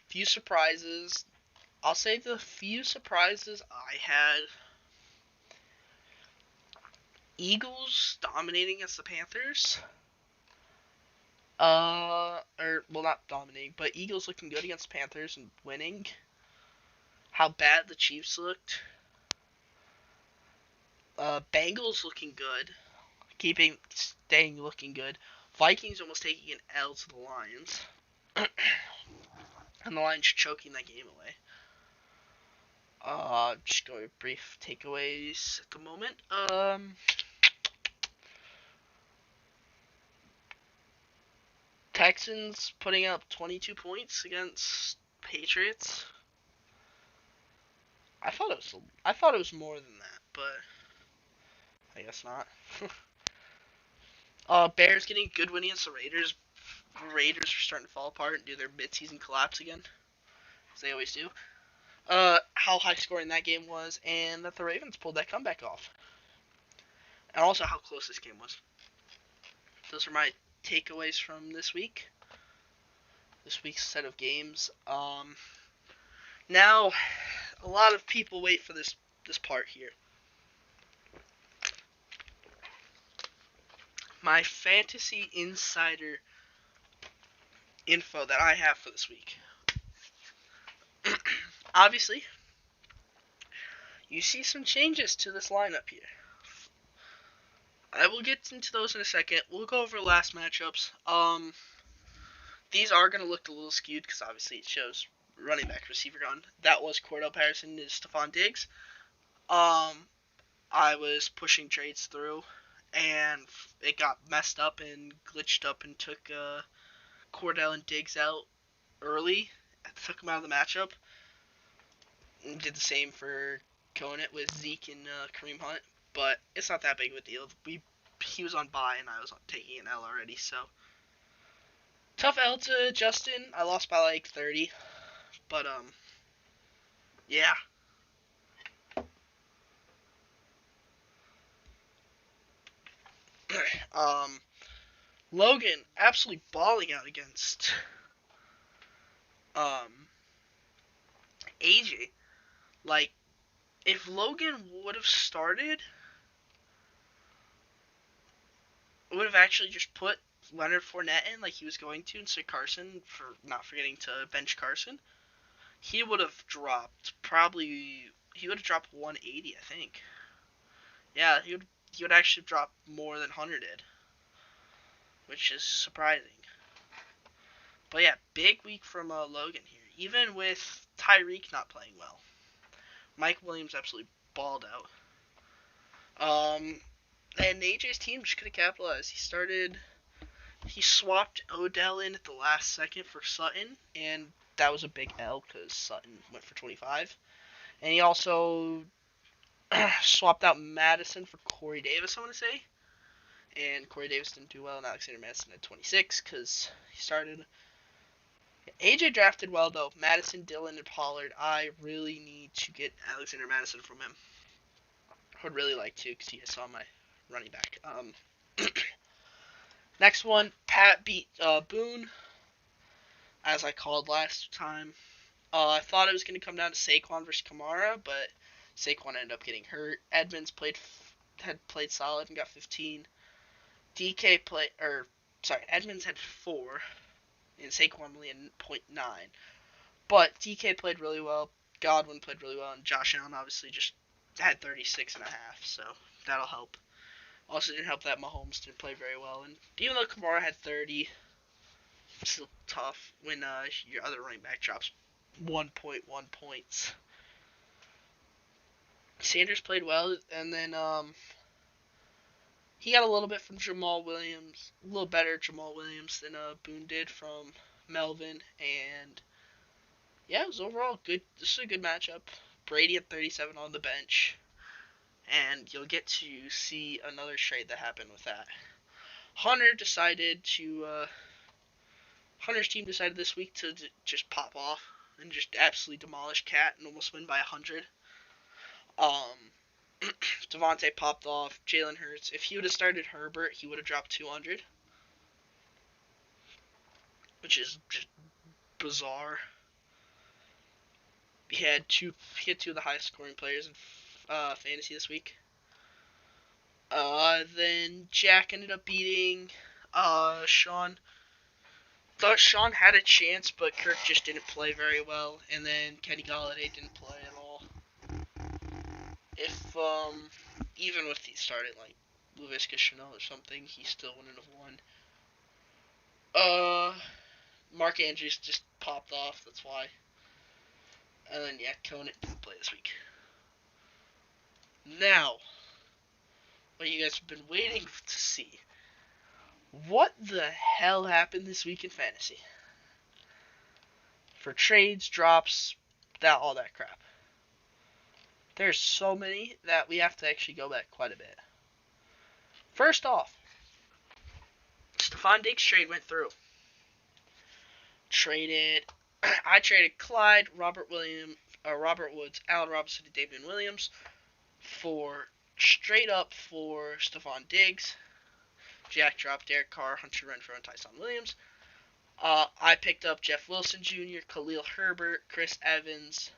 Few surprises. I'll say the few surprises I had. Eagles dominating against the Panthers. Well, not dominating, but Eagles looking good against Panthers and winning. How bad the Chiefs looked. Bengals looking good, staying looking good. Vikings almost taking an L to the Lions, and the Lions choking that game away. Just go with brief takeaways at the moment. Texans putting up 22 points against Patriots. I thought it was more than that, but I guess not. Bears getting a good win against the Raiders. Raiders are starting to fall apart and do their mid-season collapse again, as they always do. How high scoring that game was, and that the Ravens pulled that comeback off. And also how close this game was. Those are my takeaways from this week. This week's set of games. Now, a lot of people wait for this part here. My fantasy insider info that I have for this week. Obviously, you see some changes to this lineup here. I will get into those in a second. We'll go over last matchups. These are going to look a little skewed because obviously it shows running back receiver gone. That was Cordell Patterson and Stephon Diggs. I was pushing trades through, and it got messed up and glitched up and took Cordell and Diggs out early. I took them out of the matchup. And did the same for Conant with Zeke and Kareem Hunt, but it's not that big of a deal. He was on bye and I was taking an L already, so tough L to Justin. I lost by like 30, but yeah. Logan absolutely balling out against AJ. Like, if Logan would have started, would have actually just put Leonard Fournette in like he was going to instead of Carson, for not forgetting to bench Carson, he would have dropped 180, I think. Yeah, he would actually drop more than Hunter did, which is surprising. But yeah, big week from Logan here, even with Tyreek not playing well. Mike Williams absolutely balled out. And AJ's team just couldn't capitalize. He swapped Odell in at the last second for Sutton, and that was a big L because Sutton went for 25. And he also swapped out Madison for Corey Davis, I want to say. And Corey Davis didn't do well, and Alexander Madison at 26 because he started. AJ drafted well, though. Madison, Dillon, and Pollard. I really need to get Alexander Madison from him. I would really like to because he saw my running back. Next one, Pat beat Boone, as I called last time. I thought it was going to come down to Saquon versus Kamara, but Saquon ended up getting hurt. Edmonds had played solid and got 15. Edmonds had 4, and Saquon only had 0.9. But DK played really well, Godwin played really well, and Josh Allen obviously just had 36.5, so that'll help. Also didn't help that Mahomes didn't play very well, and even though Kamara had 30, it's still tough when your other running back drops 1.1 points. Sanders played well, and then he got a little bit from Jamal Williams, a little better Jamal Williams than Boone did from Melvin, and yeah, it was overall good. This is a good matchup. Brady at 37 on the bench, and you'll get to see another trade that happened with that. Hunter's team decided this week to just pop off and just absolutely demolish Cat and almost win by 100. Devontae popped off. Jalen Hurts. If he would have started Herbert, he would have dropped 200, which is just bizarre. He had two of the highest scoring players in fantasy this week. Then Jack ended up beating Sean. Thought Sean had a chance, but Kirk just didn't play very well, and then Kenny Golladay didn't play at all. If even if he started like Laviska Shenault or something, he still wouldn't have won. Mark Andrews just popped off, that's why. And then yeah, Conant didn't play this week. Now, what you guys have been waiting to see. What the hell happened this week in fantasy? For trades, drops, all that crap. There's so many that we have to actually go back quite a bit. First off, Stefon Diggs trade went through. I traded Clyde, Robert Woods, Allen Robinson, and David Williams straight up for Stefon Diggs. Jack dropped Derek Carr, Hunter Renfrow, and Tyson Williams. I picked up Jeff Wilson Jr., Khalil Herbert, Chris Evans.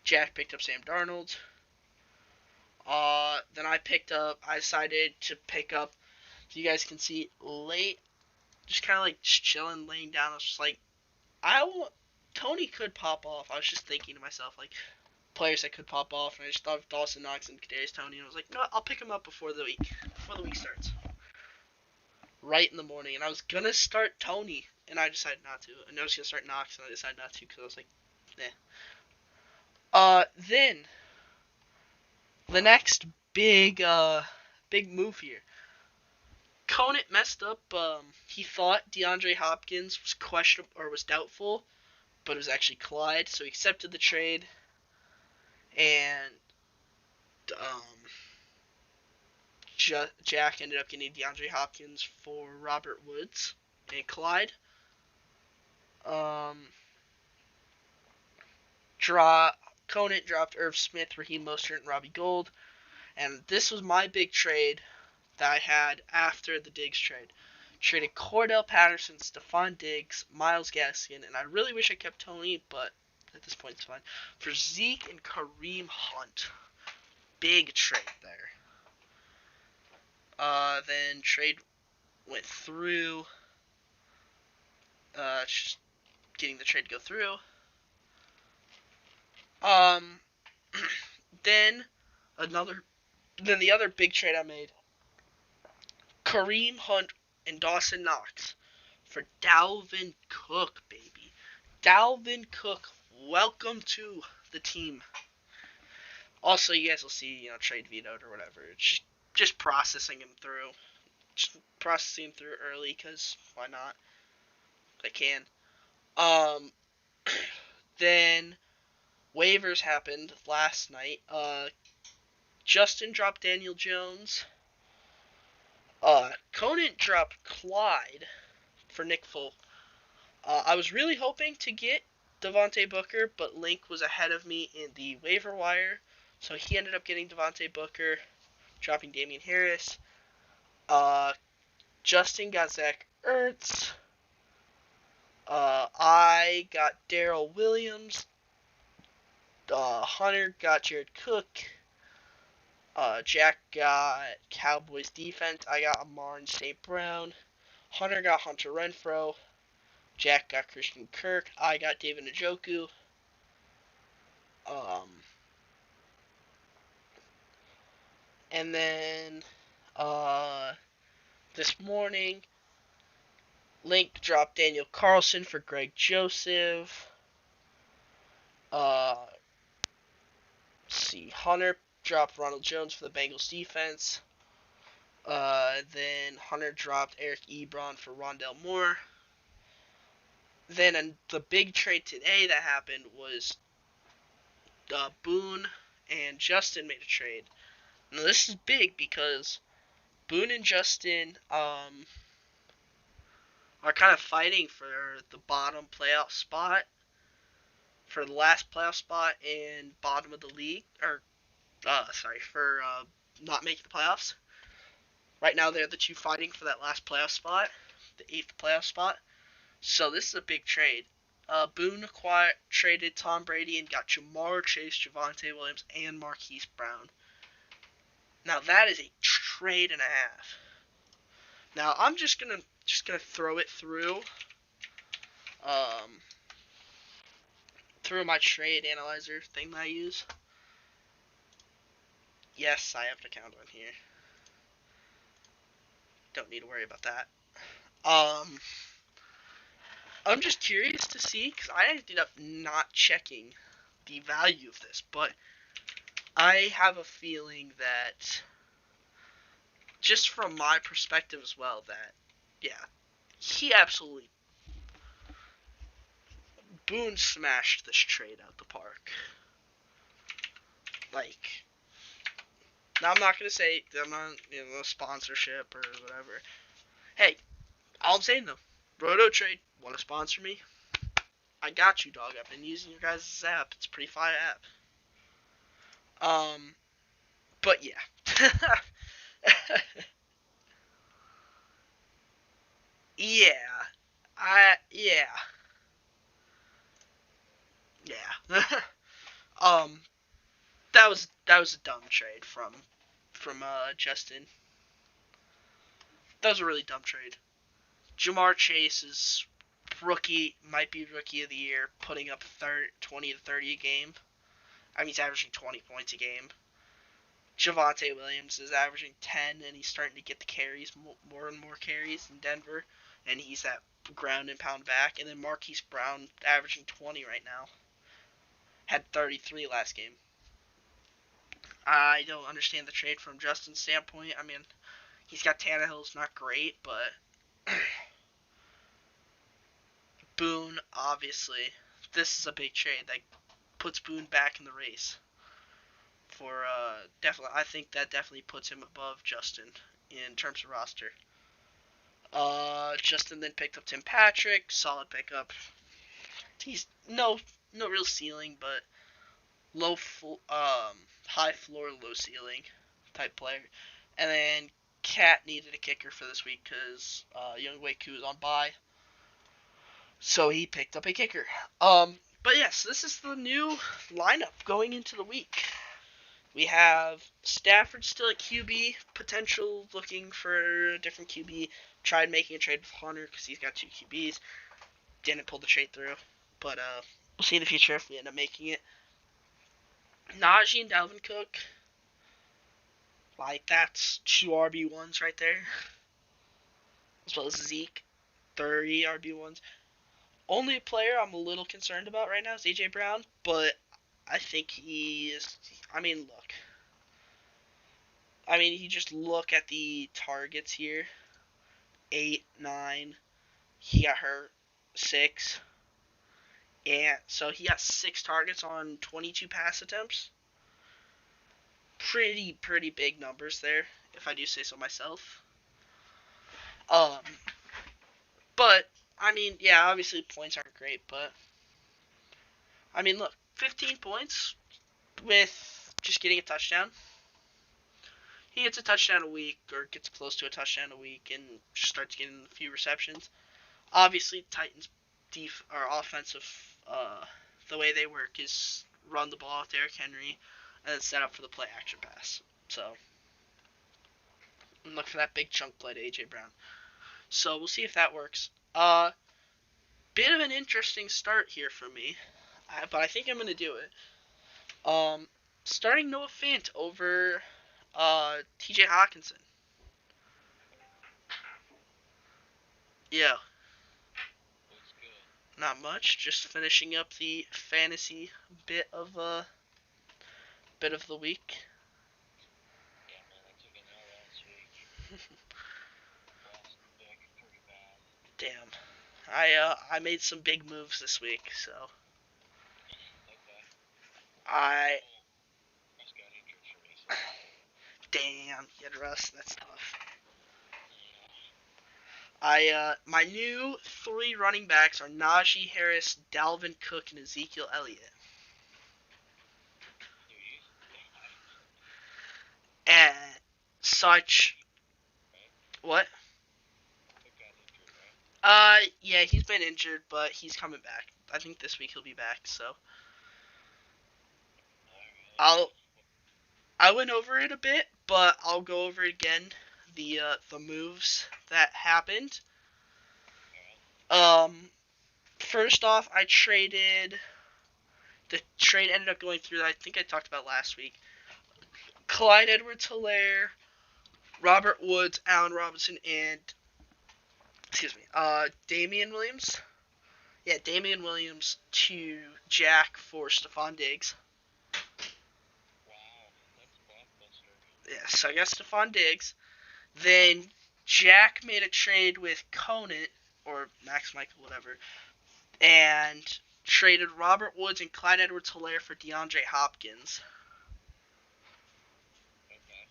Jack picked up Sam Darnold. Then I decided to pick up, so you guys can see, late, just kind of like chilling, laying down. I was just like, Tony could pop off. I was just thinking to myself, like, players that could pop off, and I just thought of Dawson Knox and Kadarius Toney, and I was like, no, I'll pick him up before the week starts. Right in the morning, and I was gonna start Tony, and I decided not to. And I was gonna start Knox, and I decided not to because I was like, then the next big move here. Conant messed up. He thought DeAndre Hopkins was questionable or was doubtful, but it was actually Clyde, so he accepted the trade. And Jack ended up getting DeAndre Hopkins for Robert Woods and Clyde. Conant dropped Irv Smith, Raheem Mostert, and Robbie Gould. And this was my big trade that I had after the Diggs trade. Traded Cordell Patterson, Stefon Diggs, Myles Gaskin, and I really wish I kept Tony, but at this point it's fine, for Zeke and Kareem Hunt. Big trade there. Then trade went through. Just getting the trade to go through. Then the other big trade I made, Kareem Hunt and Dawson Knox for Dalvin Cook, baby. Dalvin Cook, welcome to the team. Also, you guys will see, trade vetoed or whatever. It's just processing him through. Just processing him through early, because why not? I can. Um, then waivers happened last night. Justin dropped Daniel Jones. Conant dropped Clyde for Nick Folk. I was really hoping to get Devontae Booker, but Link was ahead of me in the waiver wire, so he ended up getting Devontae Booker, dropping Damian Harris. Uh, Justin got Zach Ertz. I got Daryl Williams. Hunter got Jared Cook. Jack got Cowboys defense. I got Amon St. Brown. Hunter got Hunter Renfro. Jack got Christian Kirk. I got David Njoku. And then this morning, Link dropped Daniel Carlson for Greg Joseph. Let's see, Hunter dropped Ronald Jones for the Bengals defense. Then Hunter dropped Eric Ebron for Rondell Moore. Then the big trade today that happened was Boone and Justin made a trade. Now this is big because Boone and Justin are kind of fighting for the bottom playoff spot, for the last playoff spot and bottom of the league, or for not making the playoffs. Right now they're the two fighting for that last playoff spot, the 8th playoff spot. So this is a big trade. Boone traded Tom Brady and got Jamar Chase, Javonte Williams, and Marquise Brown. Now that is a trade and a half. Now I'm just gonna throw it through my trade analyzer thing that I use. Yes, I have an account on here. Don't need to worry about that. I'm just curious to see, because I ended up not checking the value of this, but I have a feeling that, just from my perspective as well, that, yeah, he absolutely, Boone smashed this trade out the park. Like, now I'm not going to say, I'm not, sponsorship or whatever. Hey, all I'm saying though, Roto Trade, want to sponsor me? I got you, dog. I've been using your guys' app. It's a pretty fire app. But yeah. Yeah. Yeah. Yeah. That was a dumb trade from Justin. That was a really dumb trade. Jamar Chase is might be rookie of the year, putting up 20 to 30 a game. I mean, he's averaging 20 points a game. Javonte Williams is averaging 10, and he's starting to get the carries, more and more carries in Denver, and he's that ground and pound back. And then Marquise Brown averaging 20 right now. Had 33 last game. I don't understand the trade from Justin's standpoint. I mean, he's got Tannehill's not great, but Boone, obviously, this is a big trade that puts Boone back in the race. For definitely, I think that definitely puts him above Justin in terms of roster. Justin then picked up Tim Patrick, solid pickup. He's no real ceiling, but high floor, low ceiling type player. And then Cat needed a kicker for this week because Younghoe Koo is on bye, so he picked up a kicker. But yes, this is the new lineup going into the week. We have Stafford still at QB, potential looking for a different QB. Tried making a trade with Hunter because he's got 2 QBs. Didn't pull the trade through, but we'll see in the future if we end up making it. Najee and Dalvin Cook, like that's 2 RB1s right there, as well as Zeke, 30 RB1s. Only player I'm a little concerned about right now is AJ Brown, but I think he is. I mean, look. I mean, you just look at the targets here. 8, 9. He got hurt. 6. And so he got 6 targets on 22 pass attempts. Pretty big numbers there, if I do say so myself. Um, but I mean, yeah, obviously points aren't great, but I mean, look, 15 points with just getting a touchdown. He gets a touchdown a week, or gets close to a touchdown a week, and starts getting a few receptions. Obviously, Titans' or offensive, the way they work is run the ball with Derrick Henry, and then set up for the play action pass. So look for that big chunk play to AJ Brown. So we'll see if that works. Bit of an interesting start here for me, but I think I'm gonna do it. Starting Noah Fant over T.J. Hawkinson. Yeah, not much. Just finishing up the fantasy bit of the week. Damn. I made some big moves this week, so I damn, you had Russ, that's tough. My new 3 running backs are Najee Harris, Dalvin Cook, and Ezekiel Elliott. And such what? Yeah, he's been injured, but he's coming back. I think this week he'll be back, so I'll I went over it a bit, but I'll go over it again. The moves that happened. Um, First off, the trade ended up going through that I think I talked about last week. Clyde Edwards-Helaire, Robert Woods, Allen Robinson, and Damian Williams. Yeah, Damian Williams to Jack for Stephon Diggs. Yeah, so I got Stephon Diggs. Then Jack made a trade with Conant, or Max Michael, whatever, and traded Robert Woods and Clyde Edwards-Helaire for DeAndre Hopkins.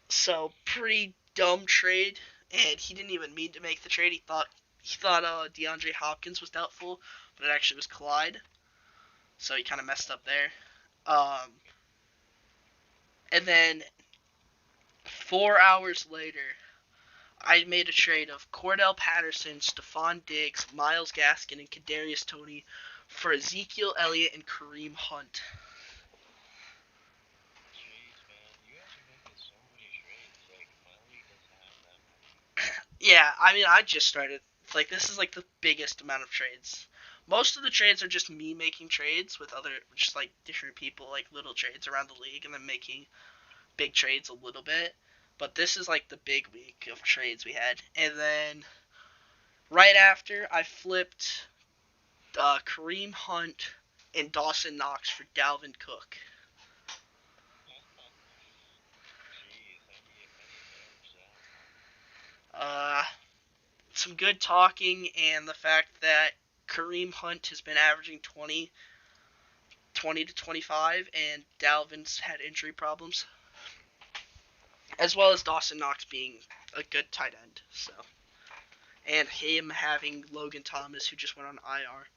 So pretty dumb trade, and he didn't even mean to make the trade. He thought DeAndre Hopkins was doubtful, but it actually was Clyde. So he kind of messed up there. And then 4 hours later, I made a trade of Cordell Patterson, Stephon Diggs, Myles Gaskin, and Kadarius Toney for Ezekiel Elliott and Kareem Hunt. Yeah, I mean, I just started. Like, this is like the biggest amount of trades. Most of the trades are just me making trades with just like different people, like little trades around the league, and then making big trades a little bit. But this is like the big week of trades we had. And then right after, I flipped Kareem Hunt and Dawson Knox for Dalvin Cook. Uh, some good talking, and the fact that Kareem Hunt has been averaging 20 to 25, and Dalvin's had injury problems, as well as Dawson Knox being a good tight end. So, and him having Logan Thomas, who just went on IR.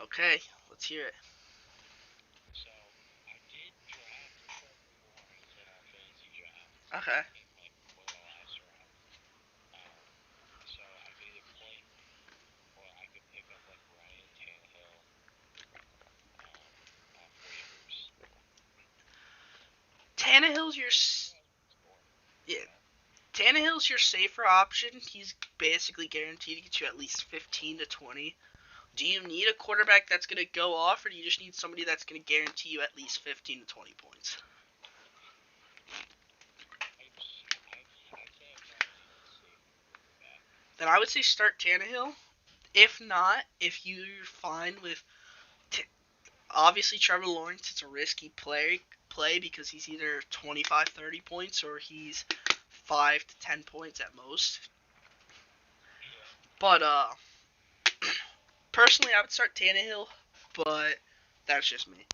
Okay, let's hear it. Okay. Tannehill's your yeah. Tannehill's your safer option. He's basically guaranteed to get you at least 15 to 20. Do you need a quarterback that's going to go off, or do you just need somebody that's going to guarantee you at least 15 to 20 points? then I would say start Tannehill. If not, if you're fine with obviously Trevor Lawrence, it's a risky play because he's either 25, 30 points or he's 5 to 10 points at most. But personally, I would start Tannehill, but that's just me.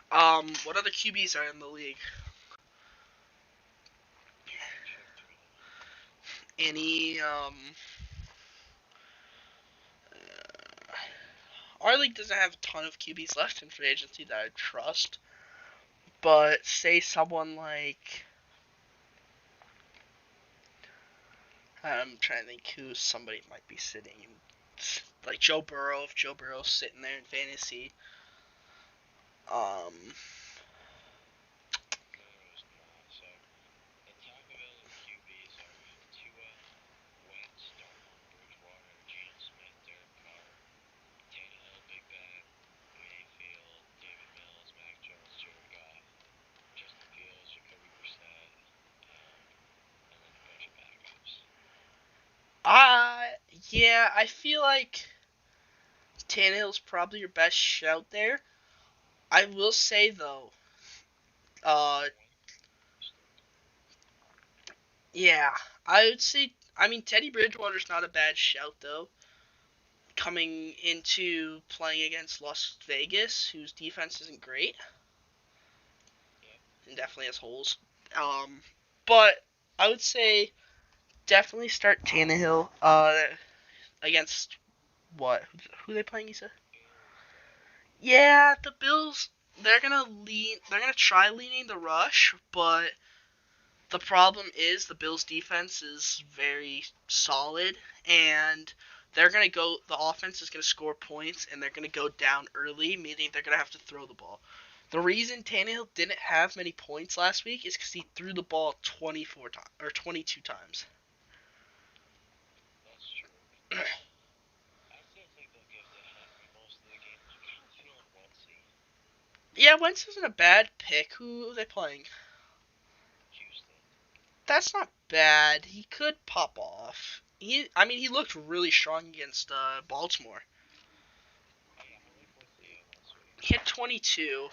What other QBs are in the league? Any our league doesn't have a ton of QBs left in free agency that I trust, but say someone like I'm trying to think who somebody might be sitting like Joe Burrow. If Joe Burrow's sitting there in fantasy, um, I yeah, I feel like Tannehill's probably your best shout there. I will say though, uh, yeah, I would say. I mean, Teddy Bridgewater's not a bad shout though. Coming into playing against Las Vegas, whose defense isn't great and definitely has holes. Um, but I would say definitely start Tannehill. Against what? Who are they playing? You said? Yeah, the Bills. They're gonna lean. They're gonna try leaning the rush, but the problem is the Bills' defense is very solid, and they're gonna go. The offense is gonna score points, and they're gonna go down early, meaning they're gonna have to throw the ball. The reason Tannehill didn't have many points last week is because he threw the ball 24 times or 22 times. Yeah, Wentz isn't a bad pick. Who are they playing? That's not bad. He could pop off. I mean, he looked really strong against Baltimore. He had 22.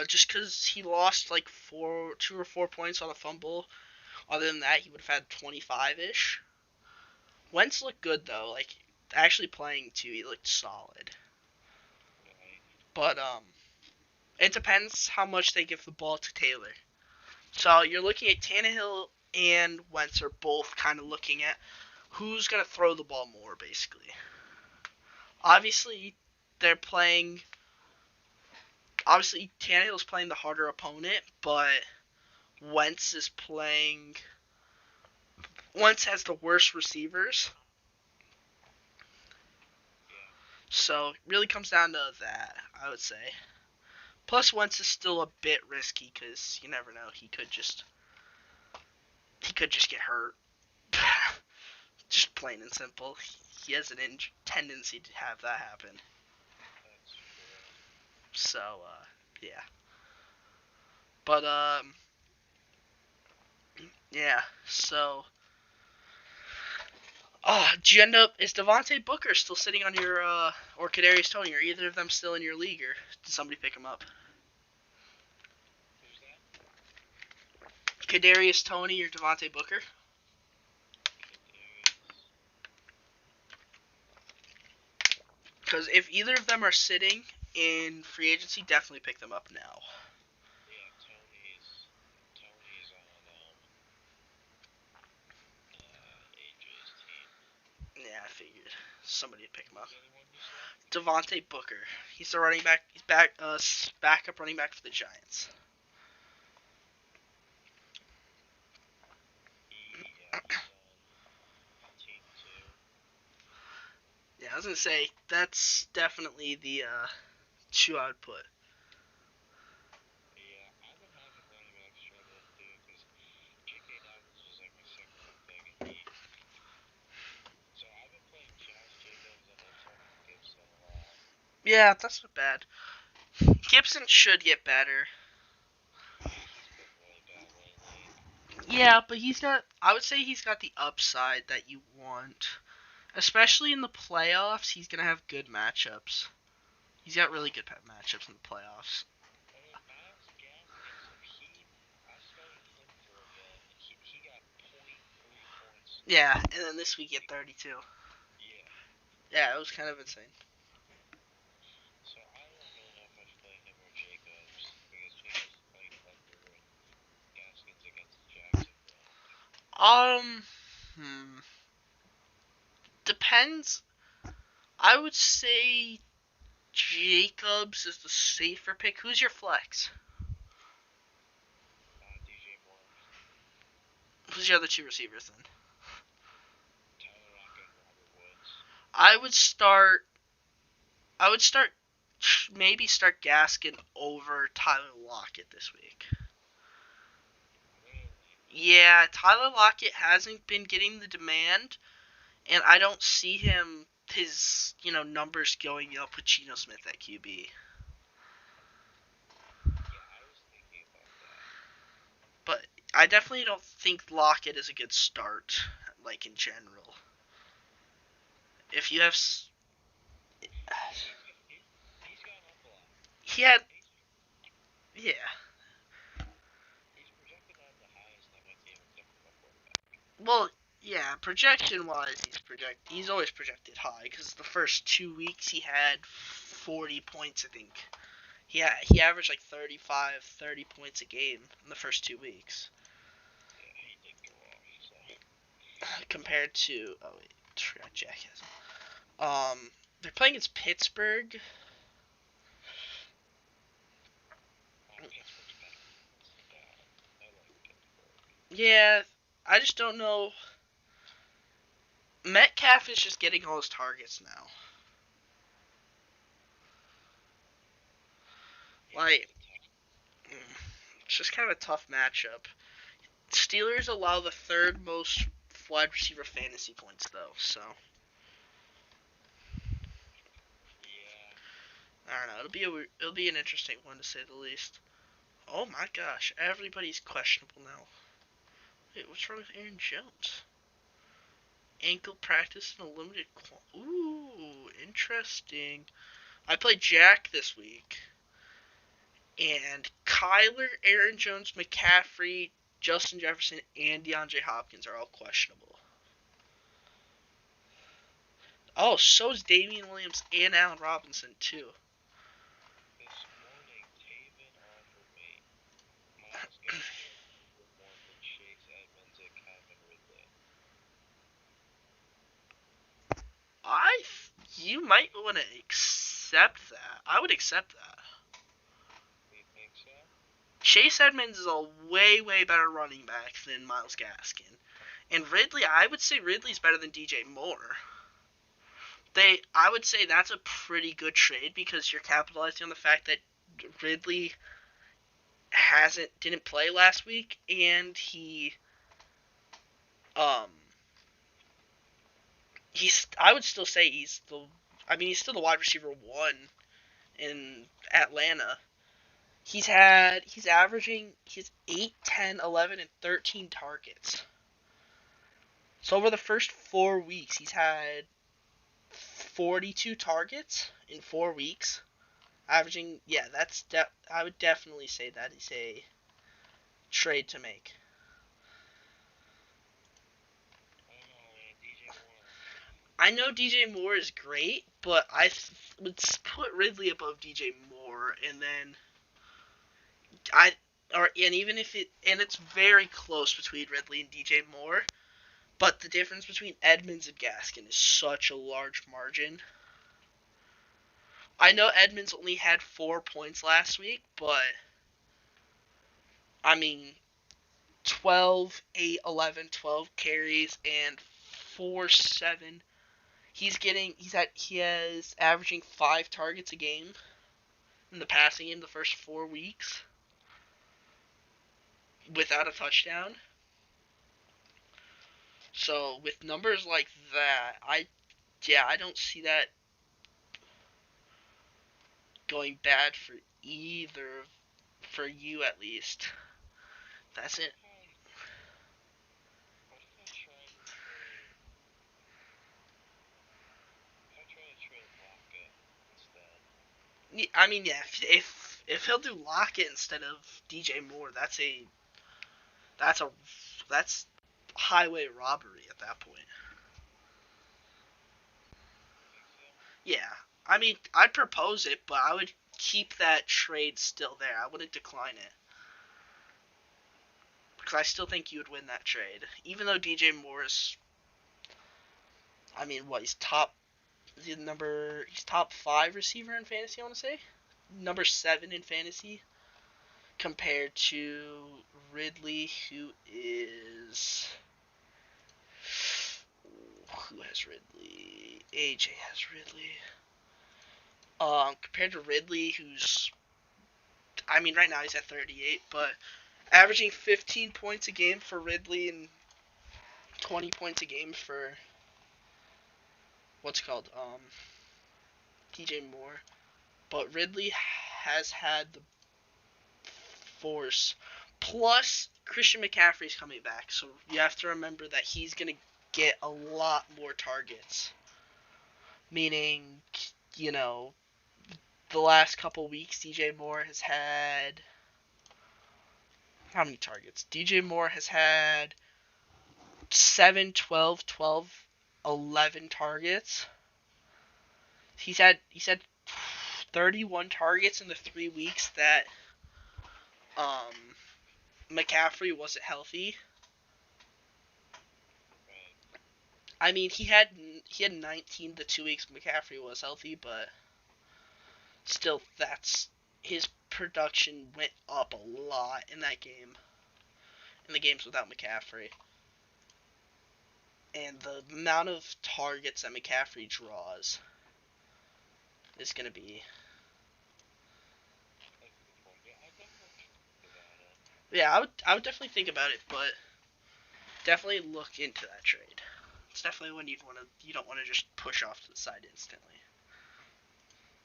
Just because he lost like 2 or 4 points on a fumble. Other than that, he would have had 25-ish. Wentz looked good though. Like actually playing too, he looked solid. But it depends how much they give the ball to Taylor. So you're looking at Tannehill and Wentz are both kind of looking at who's gonna throw the ball more, basically. Obviously, they're playing. Obviously, Tannehill's playing the harder opponent, but Wentz is playing. Wentz has the worst receivers, so it really comes down to that, I would say. Plus, Wentz is still a bit risky because you never know. He could just get hurt. Just plain and simple. He has an tendency to have that happen. So, yeah. But yeah. So, do you end up? Is Devontae Booker still sitting on your or Kadarius Toney? Are either of them still in your league, or did somebody pick him up? Kadarius Toney or Devontae Booker? Because if either of them are sitting in free agency, definitely pick them up now. Yeah, I figured somebody would pick him up. Devontae Booker. He's the running back. He's backup running back for the Giants. Yeah, I was gonna say that's definitely the shoe I would put. Yeah, that's not bad. Gibson should get better. Yeah, but he's got. I would say he's got the upside that you want, especially in the playoffs. He's gonna have good matchups. He's got really good matchups in the playoffs. Miles Gaskin, so I started him for a bit. He got .3 points. Yeah, and then this week he had 32. Yeah. Yeah, it was kind of insane. So I don't really know if I should play him or Jacobs because Jacobs is playing Denver and Gaskin's against Jacksonville. Um, hmm. Depends. I would say Jacobs is the safer pick. Who's your flex? DJ Moore, Who's your other two receivers then? Tyler Lockett, and Robert Woods. I would start. I would start. Maybe start Gaskin over Tyler Lockett this week. Really? Yeah, Tyler Lockett hasn't been getting the demand, and I don't see his numbers going up with Geno Smith at QB. Yeah, I was thinking about that. But I definitely don't think Lockett is a good start, like in general. If you have, He's gone up a lot. he had, yeah. He's projected on the highest on my team except for my quarterback. Well, yeah, projection wise, he's always projected high because the first 2 weeks he had 40 points, I think. He averaged like 35, 30 points a game in the first 2 weeks. Yeah, he did go off. So. Compared to Jack has. They're playing against Pittsburgh. Pittsburgh's bad. I like Pittsburgh. Yeah, I just don't know. Metcalf is just getting all his targets now. Like, it's just kind of a tough matchup. Steelers allow the third most wide receiver fantasy points, though, so. Yeah. I don't know. It'll be an interesting one to say the least. Oh my gosh, everybody's questionable now. Wait, what's wrong with Aaron Jones? Ankle practice and a limited Ooh, interesting. I played Jack this week. And Kyler, Aaron Jones, McCaffrey, Justin Jefferson, and DeAndre Hopkins are all questionable. Oh, so is Damian Williams and Allen Robinson, too. This morning, Taven offered me Miles Gaskin more for Chase Edmonds and Calvin Ridley. You might want to accept that. I would accept that. You think so? Chase Edmonds is a way, way better running back than Miles Gaskin. And Ridley, I would say Ridley's better than DJ Moore. I would say that's a pretty good trade because you're capitalizing on the fact that Ridley didn't play last week and um I would still say he's still the wide receiver 1 in Atlanta. He's 8, 10, 11 and 13 targets. So over the first 4 weeks he's had 42 targets in 4 weeks. Averaging, yeah, I would definitely say that is a trade to make. I know DJ Moore is great, but would put Ridley above DJ Moore, and then even if it's very close between Ridley and DJ Moore, but the difference between Edmonds and Gaskin is such a large margin. I know Edmonds only had 4 points last week, but I mean 12, 8, 11, 12 carries and 4, 7. He has averaging 5 targets a game in the passing game the first 4 weeks without a touchdown. So with numbers like that, I don't see that going bad for either, for you at least. That's it. I mean, yeah, if he'll do Lockett instead of DJ Moore, that's a that's highway robbery at that point. Think so? Yeah, I mean, I'd propose it, but I would keep that trade still there. I wouldn't decline it because I still think you would win that trade, even though DJ Moore is. I mean, what he's top 5 receiver in fantasy. I want to say number 7 in fantasy compared to Ridley, who has Ridley? AJ has Ridley. Compared to Ridley, I mean, right now he's at 38, but averaging 15 points a game for Ridley and 20 points a game for what's it called DJ Moore. But Ridley has had the force. Plus, Christian McCaffrey's coming back, so you have to remember that he's gonna get a lot more targets. Meaning, you know, the last couple weeks, DJ Moore has had how many targets? DJ Moore has had 7, 12, 12, 11 targets. He's had 31 targets in the 3 weeks that um McCaffrey wasn't healthy. Right. I mean, he had 19 the 2 weeks McCaffrey was healthy, but still, that's his production went up a lot in that game. In the games without McCaffrey, and the amount of targets that McCaffrey draws is going to be. That's a good point. Yeah, I definitely think about it. Yeah, I would definitely think about it, but definitely look into that trade. It's definitely when you don't want to just push off to the side instantly.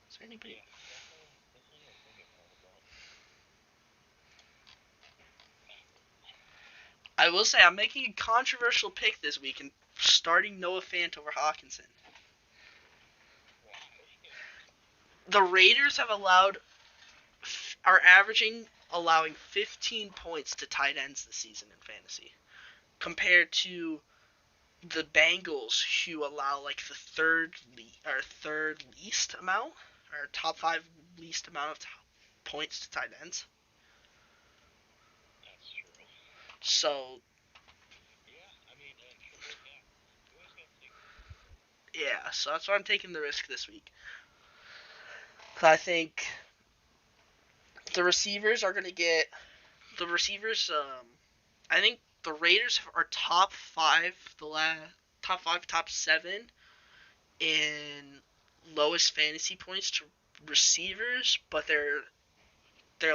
Is there anybody? Yeah, definitely a thing about it, but I will say I'm making a controversial pick this week and starting Noah Fant over Hawkinson. why? The Raiders are averaging allowing 15 points to tight ends this season in fantasy, compared to the Bengals, who allow like the third least amount, or top 5 least amount of points to tight ends. That's true. So Yeah, I mean, yeah, you always gotta take the risk, though. yeah, so that's why I'm taking the risk this week. 'Cause I think the receivers are gonna get the receivers. I think the Raiders are top 5, top 5, top 7 in lowest fantasy points to receivers, but they're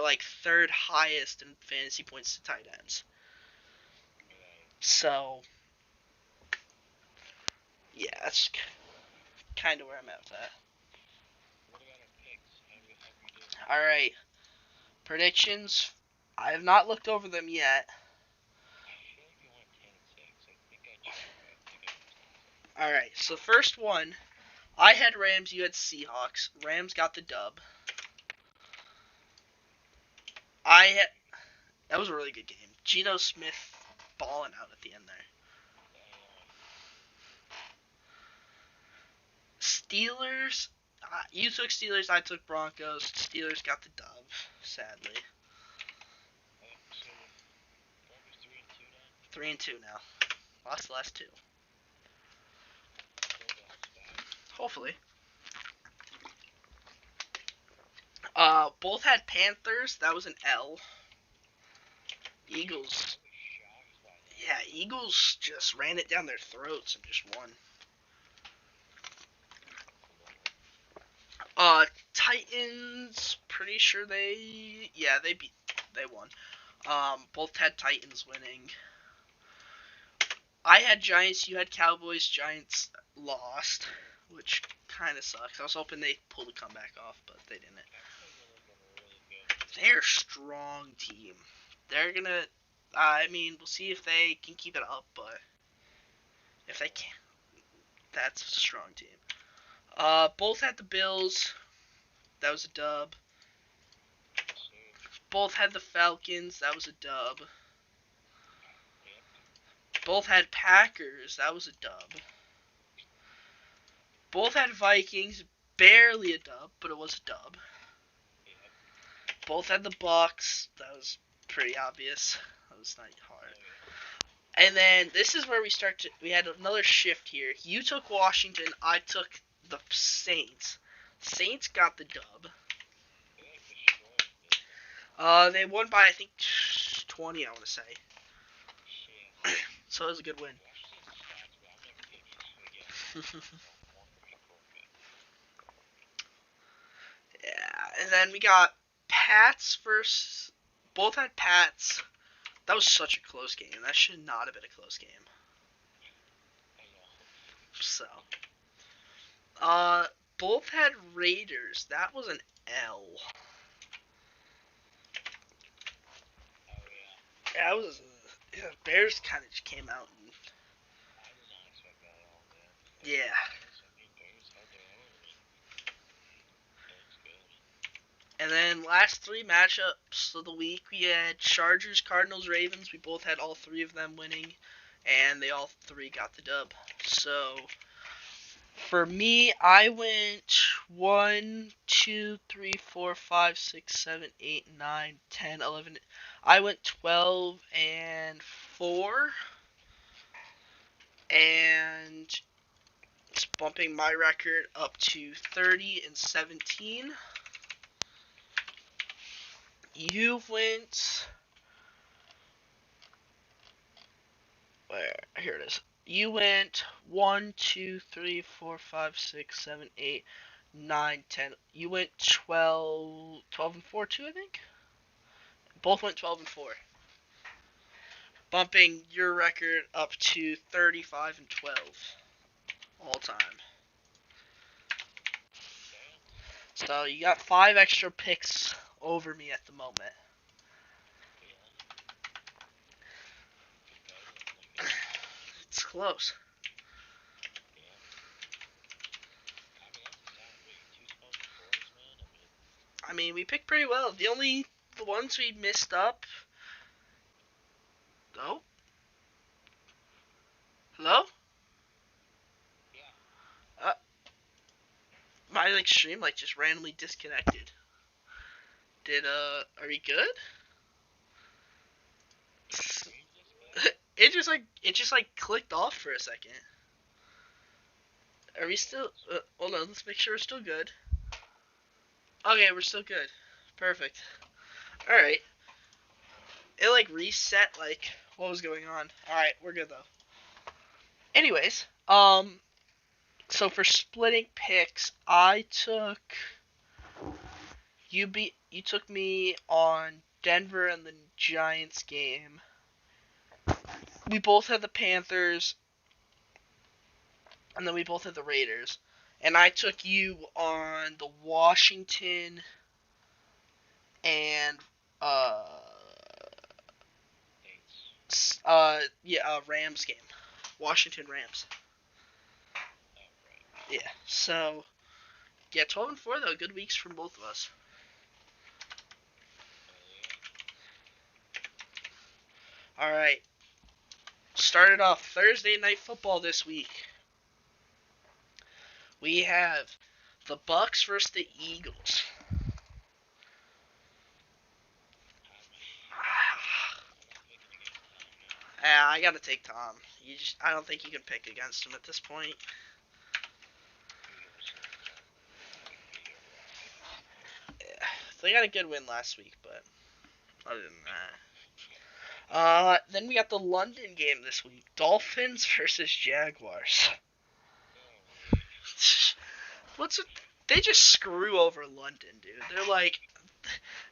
like third highest in fantasy points to tight ends. Right. So yeah, that's kind of where I'm at with that. What about our picks? How we do? All right, predictions. I have not looked over them yet. I feel like we went 10-6. I think I checked, but I think I went 10-6. All right, so first one, I had Rams, you had Seahawks. Rams got the dub. I had That was a really good game. Geno Smith balling out at the end there. Steelers. You took Steelers. I took Broncos. Steelers got the dub. Sadly, So Broncos 3-2 now. 3-2 now. Lost the last 2. They'll bounce back. Hopefully. Both had Panthers. That was an L. Eagles. I was shocked by that. Yeah, Eagles just ran it down their throats and just won. Titans. Pretty sure they won. Both had Titans winning. I had Giants. You had Cowboys. Giants lost, which kind of sucks. I was hoping they pulled a comeback off, but they didn't. Cowboys are looking really good. They're a strong team. They're gonna. I mean, we'll see if they can keep it up, but if they can, that's a strong team. Both had the Bills. That was a dub. Sir. Both had the Falcons. That was a dub. Yep. Both had Packers. That was a dub. Both had Vikings. Barely a dub, but it was a dub. Yep. Both had the Bucks. That was pretty obvious. That was not hard. Oh, yeah. And then this is where we had another shift here. You took Washington. I took the Saints. Saints got the dub. They like destroyed me. They won by, I think, 20, I want to say. Shit. So it was a good win. Washington's stats, but I'll never get used to it again. One pretty cool. Yeah, and then we got Pats versus. Both had Pats. That was such a close game. That should not have been a close game. I know. So. Both had Raiders. That was an L. Oh, yeah. That was. Bears kind of just came out and. I did not expect that at all, man. Yeah. Bears held their own, and it was good. And then last three matchups of the week, we had Chargers, Cardinals, Ravens. We both had all three of them winning, and they all three got the dub. So for me, I went 1, 2, 3, 4, 5, 6, 7, 8, 9, 10, 11. I went 12 and 4, and it's bumping my record up to 30 and 17. You went. Where? Here it is. You went 1, 2, 3, 4, 5, 6, 7, 8, 9, 10. You went 12 and 4 too, I think? Both went 12 and 4. Bumping your record up to 35 and 12 all time. So you got 5 extra picks over me at the moment. Yeah. It's close. Yeah. I mean, that's a solid week. 2 12 4s, man. I mean, we picked pretty well. The ones we missed up. Oh? Hello? Yeah. My stream just randomly disconnected. Are we good? It just clicked off for a second. Are we still? Hold on, let's make sure we're still good. Okay, we're still good. Perfect. All right. It reset what was going on. All right, we're good though. Anyways, so for splitting picks, I took you took me on Denver and the Giants game. We both had the Panthers, and then we both had the Raiders. And I took you on the Washington and Rams game. Washington Rams. Oh, right. Yeah. So, yeah, 12 and 4 though. Good weeks from both of us. Yeah. All right. Started off Thursday night football this week. We have the Bucks versus the Eagles. I gotta take Tom. I don't think you can pick against him at this point. Yeah, they got a good win last week, but other than that. Then we got the London game this week. Dolphins versus Jaguars. They just screw over London, dude. They're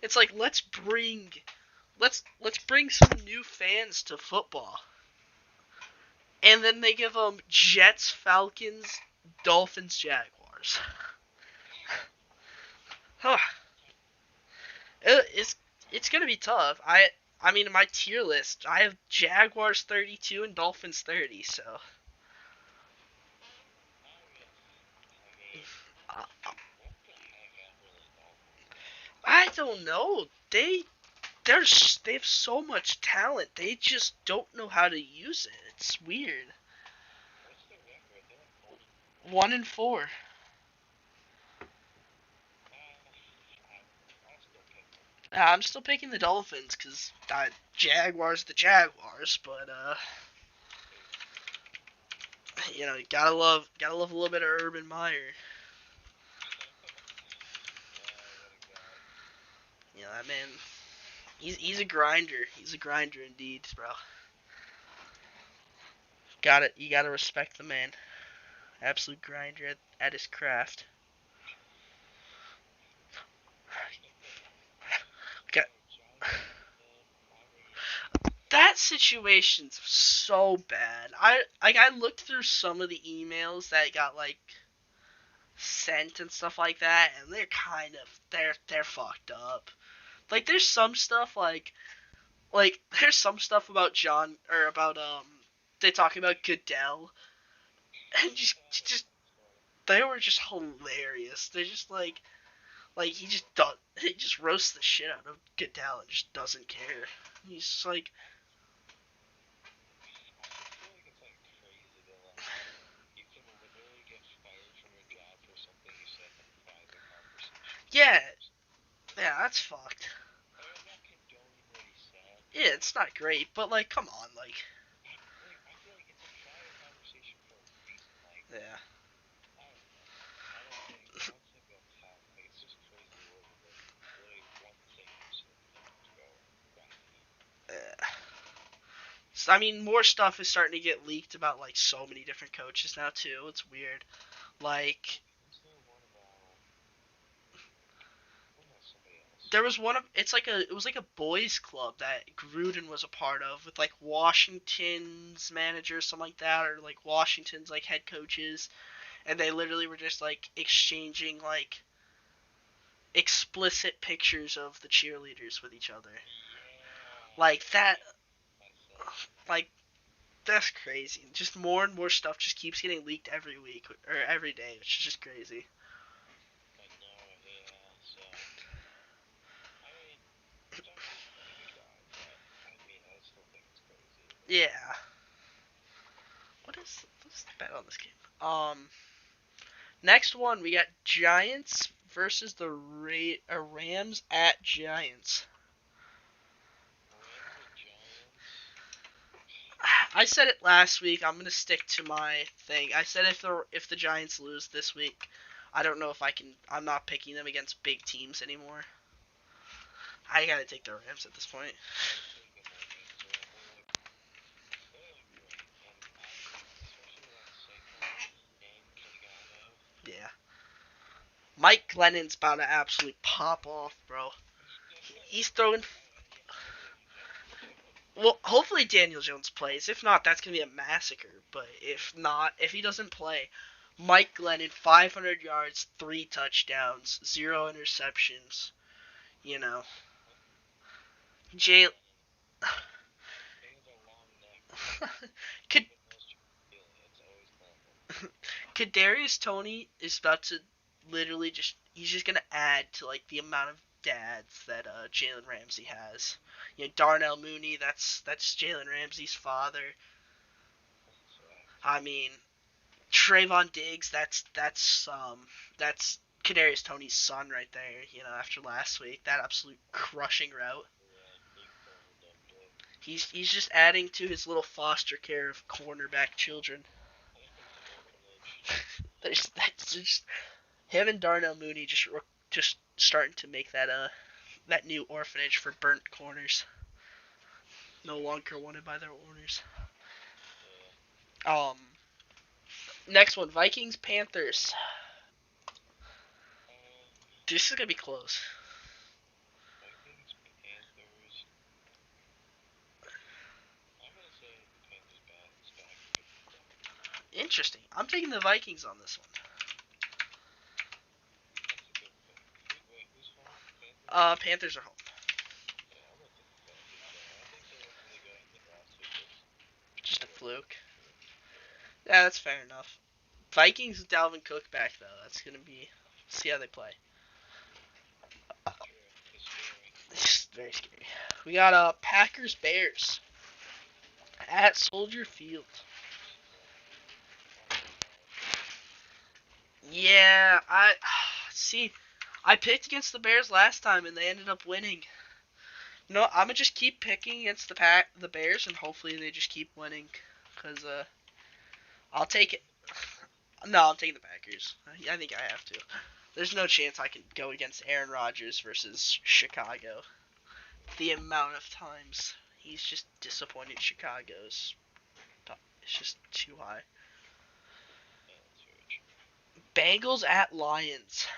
it's let's bring some new fans to football. And then they give them Jets, Falcons, Dolphins, Jaguars. Huh. It's gonna be tough. I mean, in my tier list, I have Jaguars 32 and Dolphins 30. So. I don't know. They have so much talent. They just don't know how to use it. It's weird. What's their record? They're like 1-4. I'll still pick them. I'm still picking the Dolphins because Jaguars, the Jaguars. But you gotta love a little bit of Urban Meyer. What a guy. That man. He's a grinder. He's a grinder indeed, bro. You gotta respect the man. Absolute grinder at his craft. Got that situation's so bad. I looked through some of the emails that got like sent and stuff like that, and they're fucked up. Like there's some stuff like there's some stuff about John or about they talking about Goodell and just they were just hilarious. They're just like he just roasts the shit out of Goodell and just doesn't care. He's just like I feel like it's like crazy to like you can literally get fired from your job for something you said in a private conversation. yeah, yeah, that's fucked. Like, I'm not condoning what he said. Yeah, it's not great, but like come on, like I feel like it's a private conversation for a reason. Like yeah. I don't know. I don't think that's how. Like it's just crazy worded. Like literally one thing you said to go right. So, I mean, more stuff is starting to get leaked about like so many different coaches now too. It's weird. Like Is there one about? What about somebody else? there was one of it was like a boys club that Gruden was a part of with like Washington's manager, something like that, or like Washington's like head coaches, and they literally were just like exchanging like explicit pictures of the cheerleaders with each other. Yeah. Like that, I said. like that's crazy. Just more and more stuff just keeps getting leaked every week or every day, which is just crazy. I know. Yeah. So. I mean, Doug's a pretty good guy, but I mean, I still think it's crazy. Yeah. What's the bet on this game? Next one we got Giants versus the Rams at Giants. Rams or Giants? I said it last week. I'm gonna stick to my thing. I said if the Giants lose this week, I don't know if I can. I'm not picking them against big teams anymore. I gotta take the Rams at this point. Taking the Rams, they're like great, and especially without Saquon and Kingano. Yeah. Mike Glennon's about to absolutely pop off, bro. He's throwing. I believe in Daniel Jones. Well, hopefully Daniel Jones plays. If not, that's gonna be a massacre. But if not, if he doesn't play, Mike Glennon, 500 yards, 3 touchdowns, 0 interceptions. You know, Jay. Things are long neck. Could Even knows it's always Glennon. Kadarius Toney is about to literally he's just gonna add to like the amount of dads that Jalen Ramsey has. Darnell Mooney, that's Jalen Ramsey's father. I mean, Trayvon Diggs, that's Kadarius Toney's son right there. After last week, that absolute crushing route. Yeah, he burned them, dude. He's just adding to his little foster care of cornerback children. His orphanage. That's just him and Darnell Mooney just starting to make that new orphanage for burnt corners. No longer wanted by their owners. Yeah. Next one, Vikings Panthers. Um, This is gonna be close. Vikings, Panthers. I'm gonna say the Panthers bounce back and get the dub. Interesting. I'm taking the Vikings on this one. That's a good pick. Wait, who's home? Panthers? Panthers are home. Yeah, I'm gonna take the Panthers there. I think they look really good. I think last week was Just a really fluke. good. Yeah, that's fair enough. Vikings with Dalvin Cook back though. That's gonna be see how they play. True. very scary. We got Packers Bears at Soldier Field. Yeah, I see. I picked against the Bears last time and they ended up winning. No, I'm gonna just keep picking against the Bears and hopefully they just keep winning. Cause I'll take it. No, I'm taking the Packers. I think I have to. There's no chance I can go against Aaron Rodgers versus Chicago. The amount of times he's just disappointed Chicago's, it's just too high. Bengals at Lions.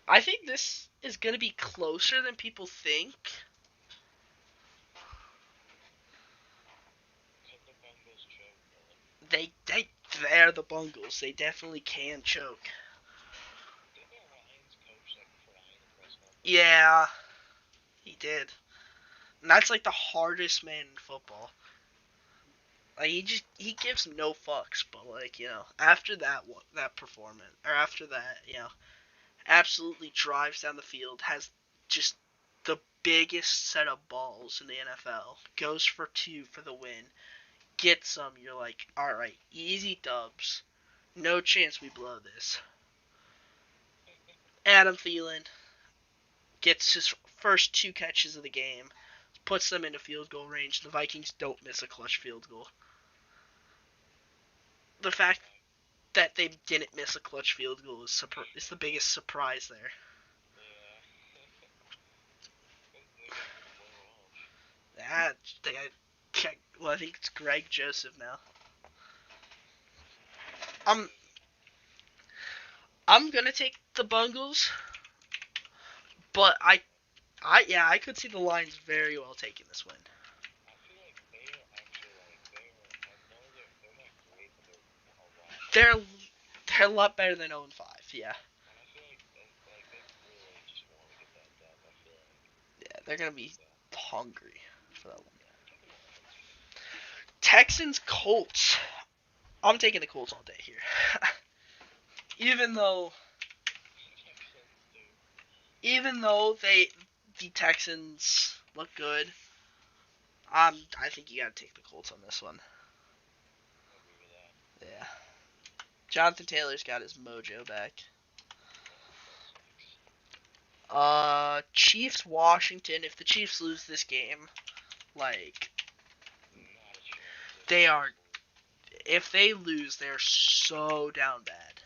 I think this is going to be closer than people think. They're the Bungles. They definitely can choke. Yeah, he did. And that's like the hardest man in football. Like he gives no fucks, but like, after that performance or after that, absolutely drives down the field, has just the biggest set of balls in the NFL, goes for 2 for the win, gets some, you're like, alright, easy dubs. No chance we blow this. Adam Thielen gets his first 2 catches of the game, puts them into field goal range. The Vikings don't miss a clutch field goal. The fact that they didn't miss a clutch field goal is the biggest surprise there. Well, I think it's Greg Joseph now. I'm gonna take the Bungles, but I could see the Lions very well taking this win. They're a lot better than 0-5, yeah. Yeah, they're gonna be hungry for that one. Texans Colts. I'm taking the Colts all day here. even though the Texans look good, I think you gotta take the Colts on this one. Yeah. Jonathan Taylor's got his mojo back. Chiefs Washington. If the Chiefs lose this game, like, they are. If they lose, they're so down bad.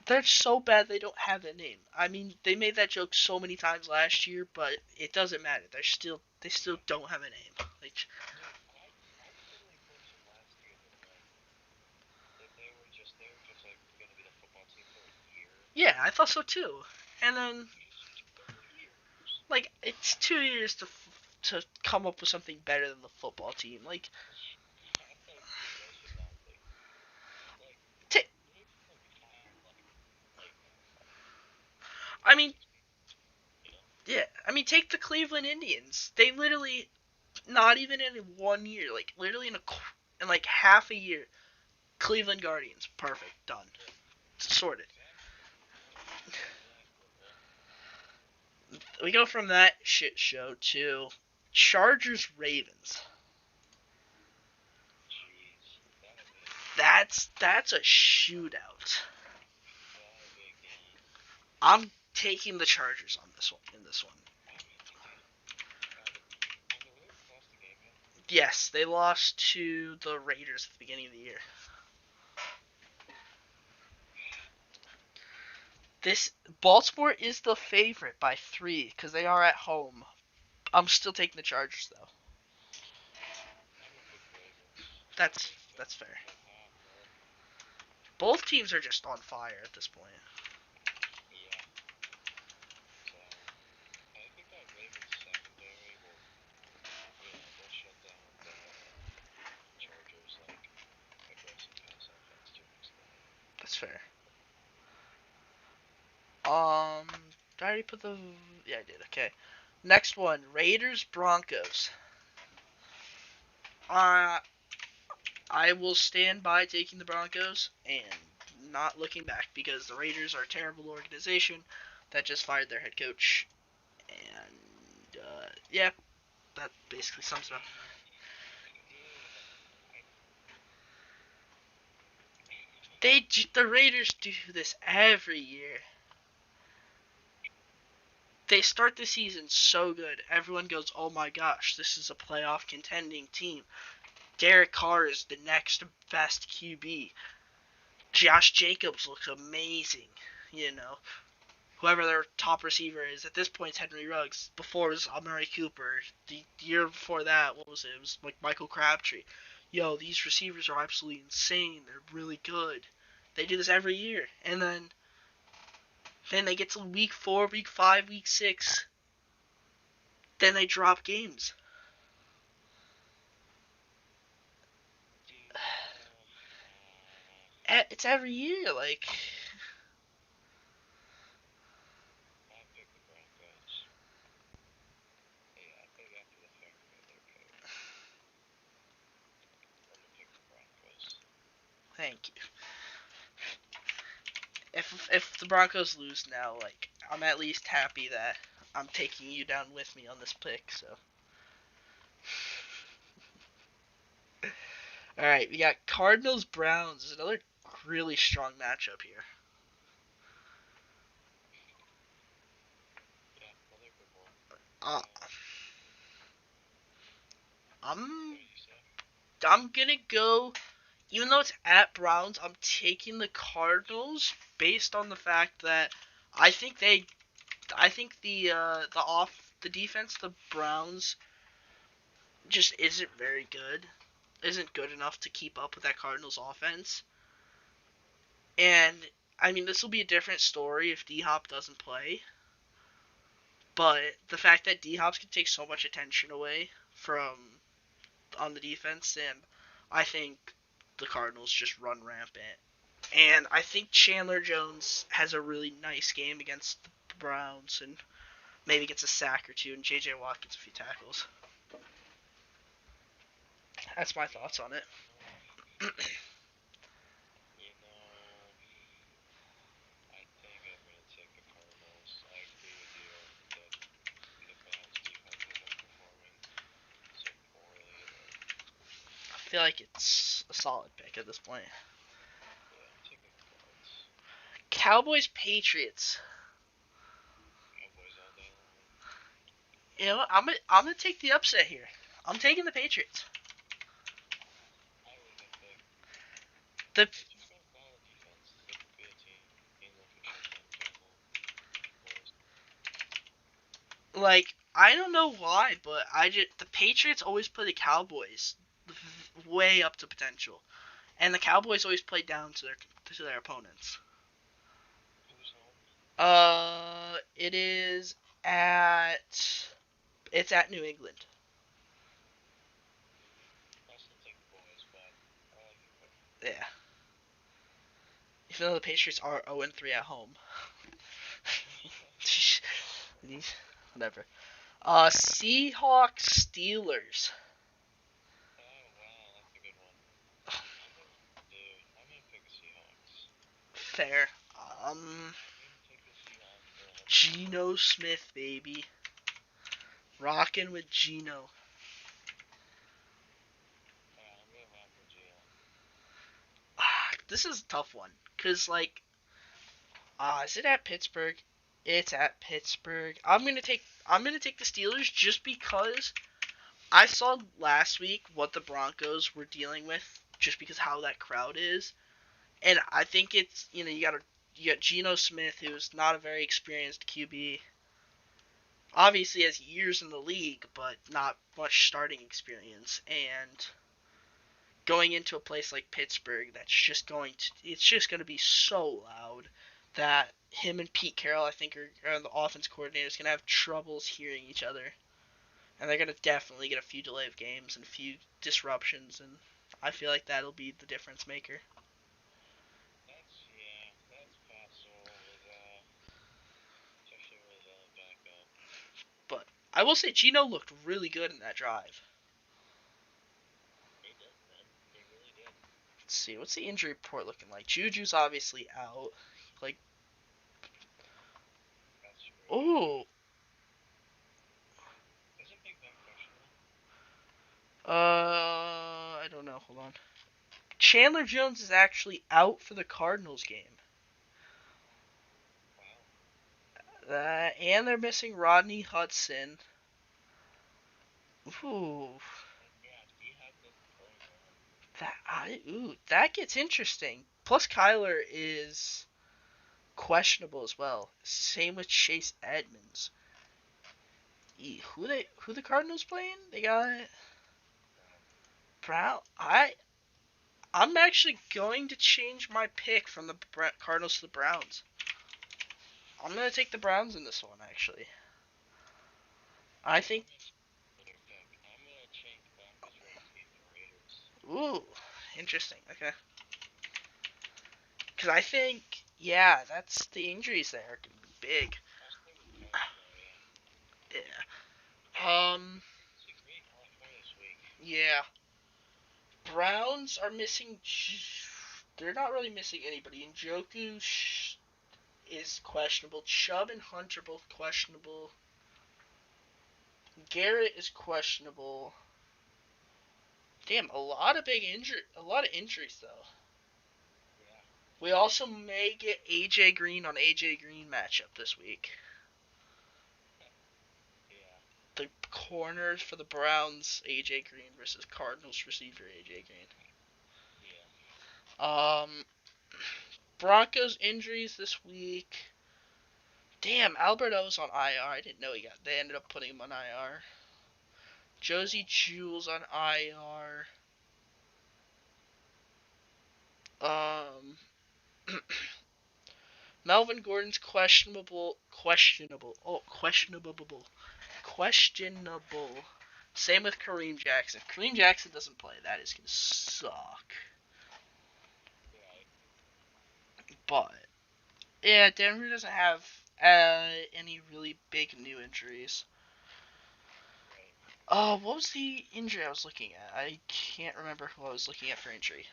They're so bad they don't have a name. I mean, they made that joke so many times last year, but it doesn't matter. They still don't have a name. Like, yeah, I thought so too. And then, like, it's 2 years to come up with something better than the football team. Like, I mean, yeah, take the Cleveland Indians. They literally, not even in 1 year, like literally in like half a year, Cleveland Guardians, perfect, done, sorted. We go from that shit show to Chargers Ravens. That's a shootout. I'm taking the Chargers on this one. In this one, yes, they lost to the Raiders at the beginning of the year. This Baltimore is the favorite by 3 because they are at home. I'm still taking the Chargers though. That's fair. Both teams are just on fire at this point. That's fair. Did I already put the? Yeah, I did. Okay. Next one, Raiders Broncos. I will stand by taking the Broncos and not looking back because the Raiders are a terrible organization that just fired their head coach. And yeah, that basically sums it up. The Raiders do this every year. They start the season so good. Everyone goes, "Oh my gosh, this is a playoff contending team. Derek Carr is the next best QB. Josh Jacobs looks amazing." You know, whoever their top receiver is at this point is Henry Ruggs. Before it was Amari Cooper. The year before that, what was it? It was like Michael Crabtree. Yo, these receivers are absolutely insane. They're really good. They do this every year, and then they get to week 4, week 5, week 6. Then they drop games. It's every year, like. I picked the Broncos. Yeah, I think after the fact that they're coach, I'm gonna pick the Broncos. Thank you. If the Broncos lose now, like, I'm at least happy that I'm taking you down with me on this pick. So. All right, we got Cardinals Browns. Is another really strong matchup here. Yeah, another good one. Uh, What I'm did you say? I'm gonna go. Even though it's at Browns, I'm taking the Cardinals based on the fact that I think they, I think the defense, the Browns, just isn't very good. Isn't good enough to keep up with that Cardinals offense. And I mean, this will be a different story if D Hop doesn't play. But the fact that D Hop's can take so much attention away from on the defense, and I think the Cardinals just run rampant. And I think Chandler Jones has a really nice game against the Browns, and maybe gets a sack or two, and J.J. Watt gets a few tackles. That's my thoughts on it. You know, I think I'm gonna take the Cardinals. I agree with you that the Browns defense isn't performing so poorly that I feel like it's a solid pick at this point. yeah, I'm taking the Browns. Cowboys Patriots. Cowboys all day long. You know what? I'm gonna take the upset here. I'm taking the Patriots. I was gonna pick. The They just got a solid defense. They could be a team that could shut down Cowboys. like I don't know why, but the Patriots always play the Cowboys way up to potential, and the Cowboys always play down to their opponents. Who's home? It is at it's at New England. I'll still take the boys, but I like your pick. Yeah. Even though the Patriots are 0-3 at home. Whatever. Seahawks Steelers. Oh wow, that's a good one. I'm gonna pick the Seahawks. Fair. I'm gonna take the Seahawks for a whole Geno Smith, baby. Rockin' with Geno. Yeah, I'm gonna rock with Gio. This is a tough one. Cause like, is it at Pittsburgh? It's at Pittsburgh. I'm gonna take the Steelers just because I saw last week what the Broncos were dealing with, just because how that crowd is, and I think it's you got Geno Smith, who's not a very experienced QB. Obviously has years in the league, but not much starting experience, and going into a place like Pittsburgh, it's just going to be so loud that him and Pete Carroll, I think, are the offense coordinators, going to have troubles hearing each other. And they're going to definitely get a few delay of games and a few disruptions, and I feel like that'll be the difference maker. That's possible with especially with backup. But I will say Geno looked really good in that drive. He did, man. He really did. see. What's the injury report looking like? Juju's obviously out. Like, That's true. oh, Isn't Big Ben questionable? I don't know. Hold on. Chandler Jones is actually out for the Cardinals game. Wow. And they're missing Rodney Hudson. Ooh, Yeah, he had been playing well. that gets interesting. Plus, Kyler is questionable as well. Same with Chase Edmonds. Who the Cardinals playing? They got Brown. I'm actually going to change my pick from the Cardinals to the Browns. I'm gonna take the Browns in this one actually. I think. I'm gonna change Broncos, Redskins, and Raiders. Ooh, interesting. Okay. Because I think, yeah, that's the injuries there are gonna be big. Yeah. 6 week? Oh, 4 this week. Yeah. Browns are missing. They're not really missing anybody. Njoku is questionable. Chubb and Hunt are both questionable. Garrett is questionable. Damn, a lot of injuries though. Yeah. We also may get AJ Green on AJ Green matchup this week. Yeah. The corners for the Browns, AJ Green versus Cardinals receiver AJ Green. Yeah. Broncos injuries this week. Damn, Alberto's on IR. I didn't know they ended up putting him on IR. Josie Jewell's on IR. Melvin Gordon's questionable. Oh, questionable. Same with Kareem Jackson. If Kareem Jackson doesn't play, that is gonna suck. But yeah, Denver doesn't have any really big new injuries. What was the injury I was looking at? I can't remember who I was looking at for injury.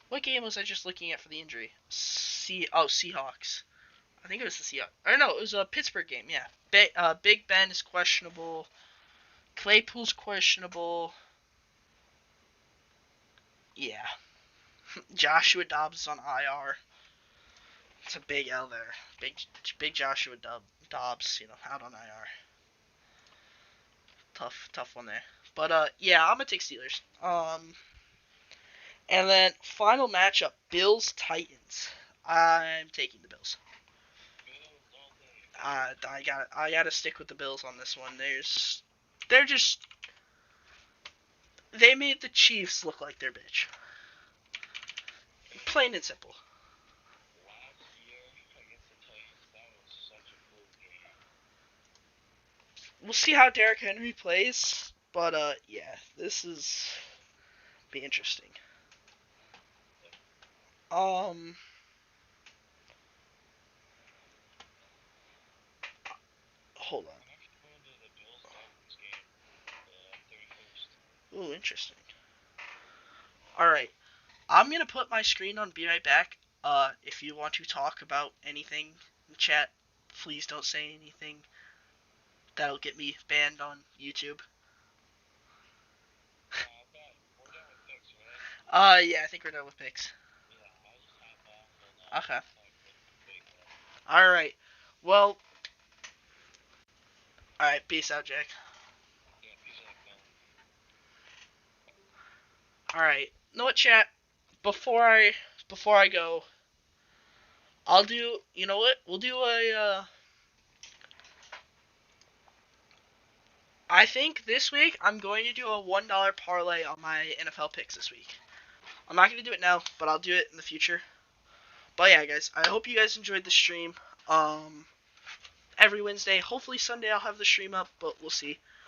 What game was I just looking at for the injury? Seahawks. I think it was the Seahawks. Or no, it was a Pittsburgh game. Yeah. Big Ben is questionable. Claypool's questionable. Yeah. Joshua Dobbs is on IR. It's a big L there. Big Joshua Dobbs, out on IR. Tough one there. But yeah, I'm gonna take Steelers. And then final matchup, Bills Titans. I'm taking the Bills. I gotta stick with the Bills on this one. They made the Chiefs look like their bitch. Plain and simple. Last year against the Titans, that was such a cool game. We'll see how Derrick Henry plays, but yeah, this is be interesting. Hold on. I'm actually going to the Bills Dolphins game, the 31st. Ooh, interesting. Alright. I'm gonna put my screen on Be Right Back. If you want to talk about anything in chat, please don't say anything that'll get me banned on YouTube. We're done with picks, right? Yeah, I think we're done with picks. Yeah, I'll just hop off and Okay. Alright. Well, alright, peace out, Jack. Yeah, peace out, Colin. Alright. Know what, chat? Before I go, I'll do, you know what? We'll do I think this week I'm going to do a $1 parlay on my NFL picks this week. I'm not going to do it now, but I'll do it in the future. But yeah, guys, I hope you guys enjoyed the stream. Every Wednesday, hopefully Sunday I'll have the stream up, but we'll see.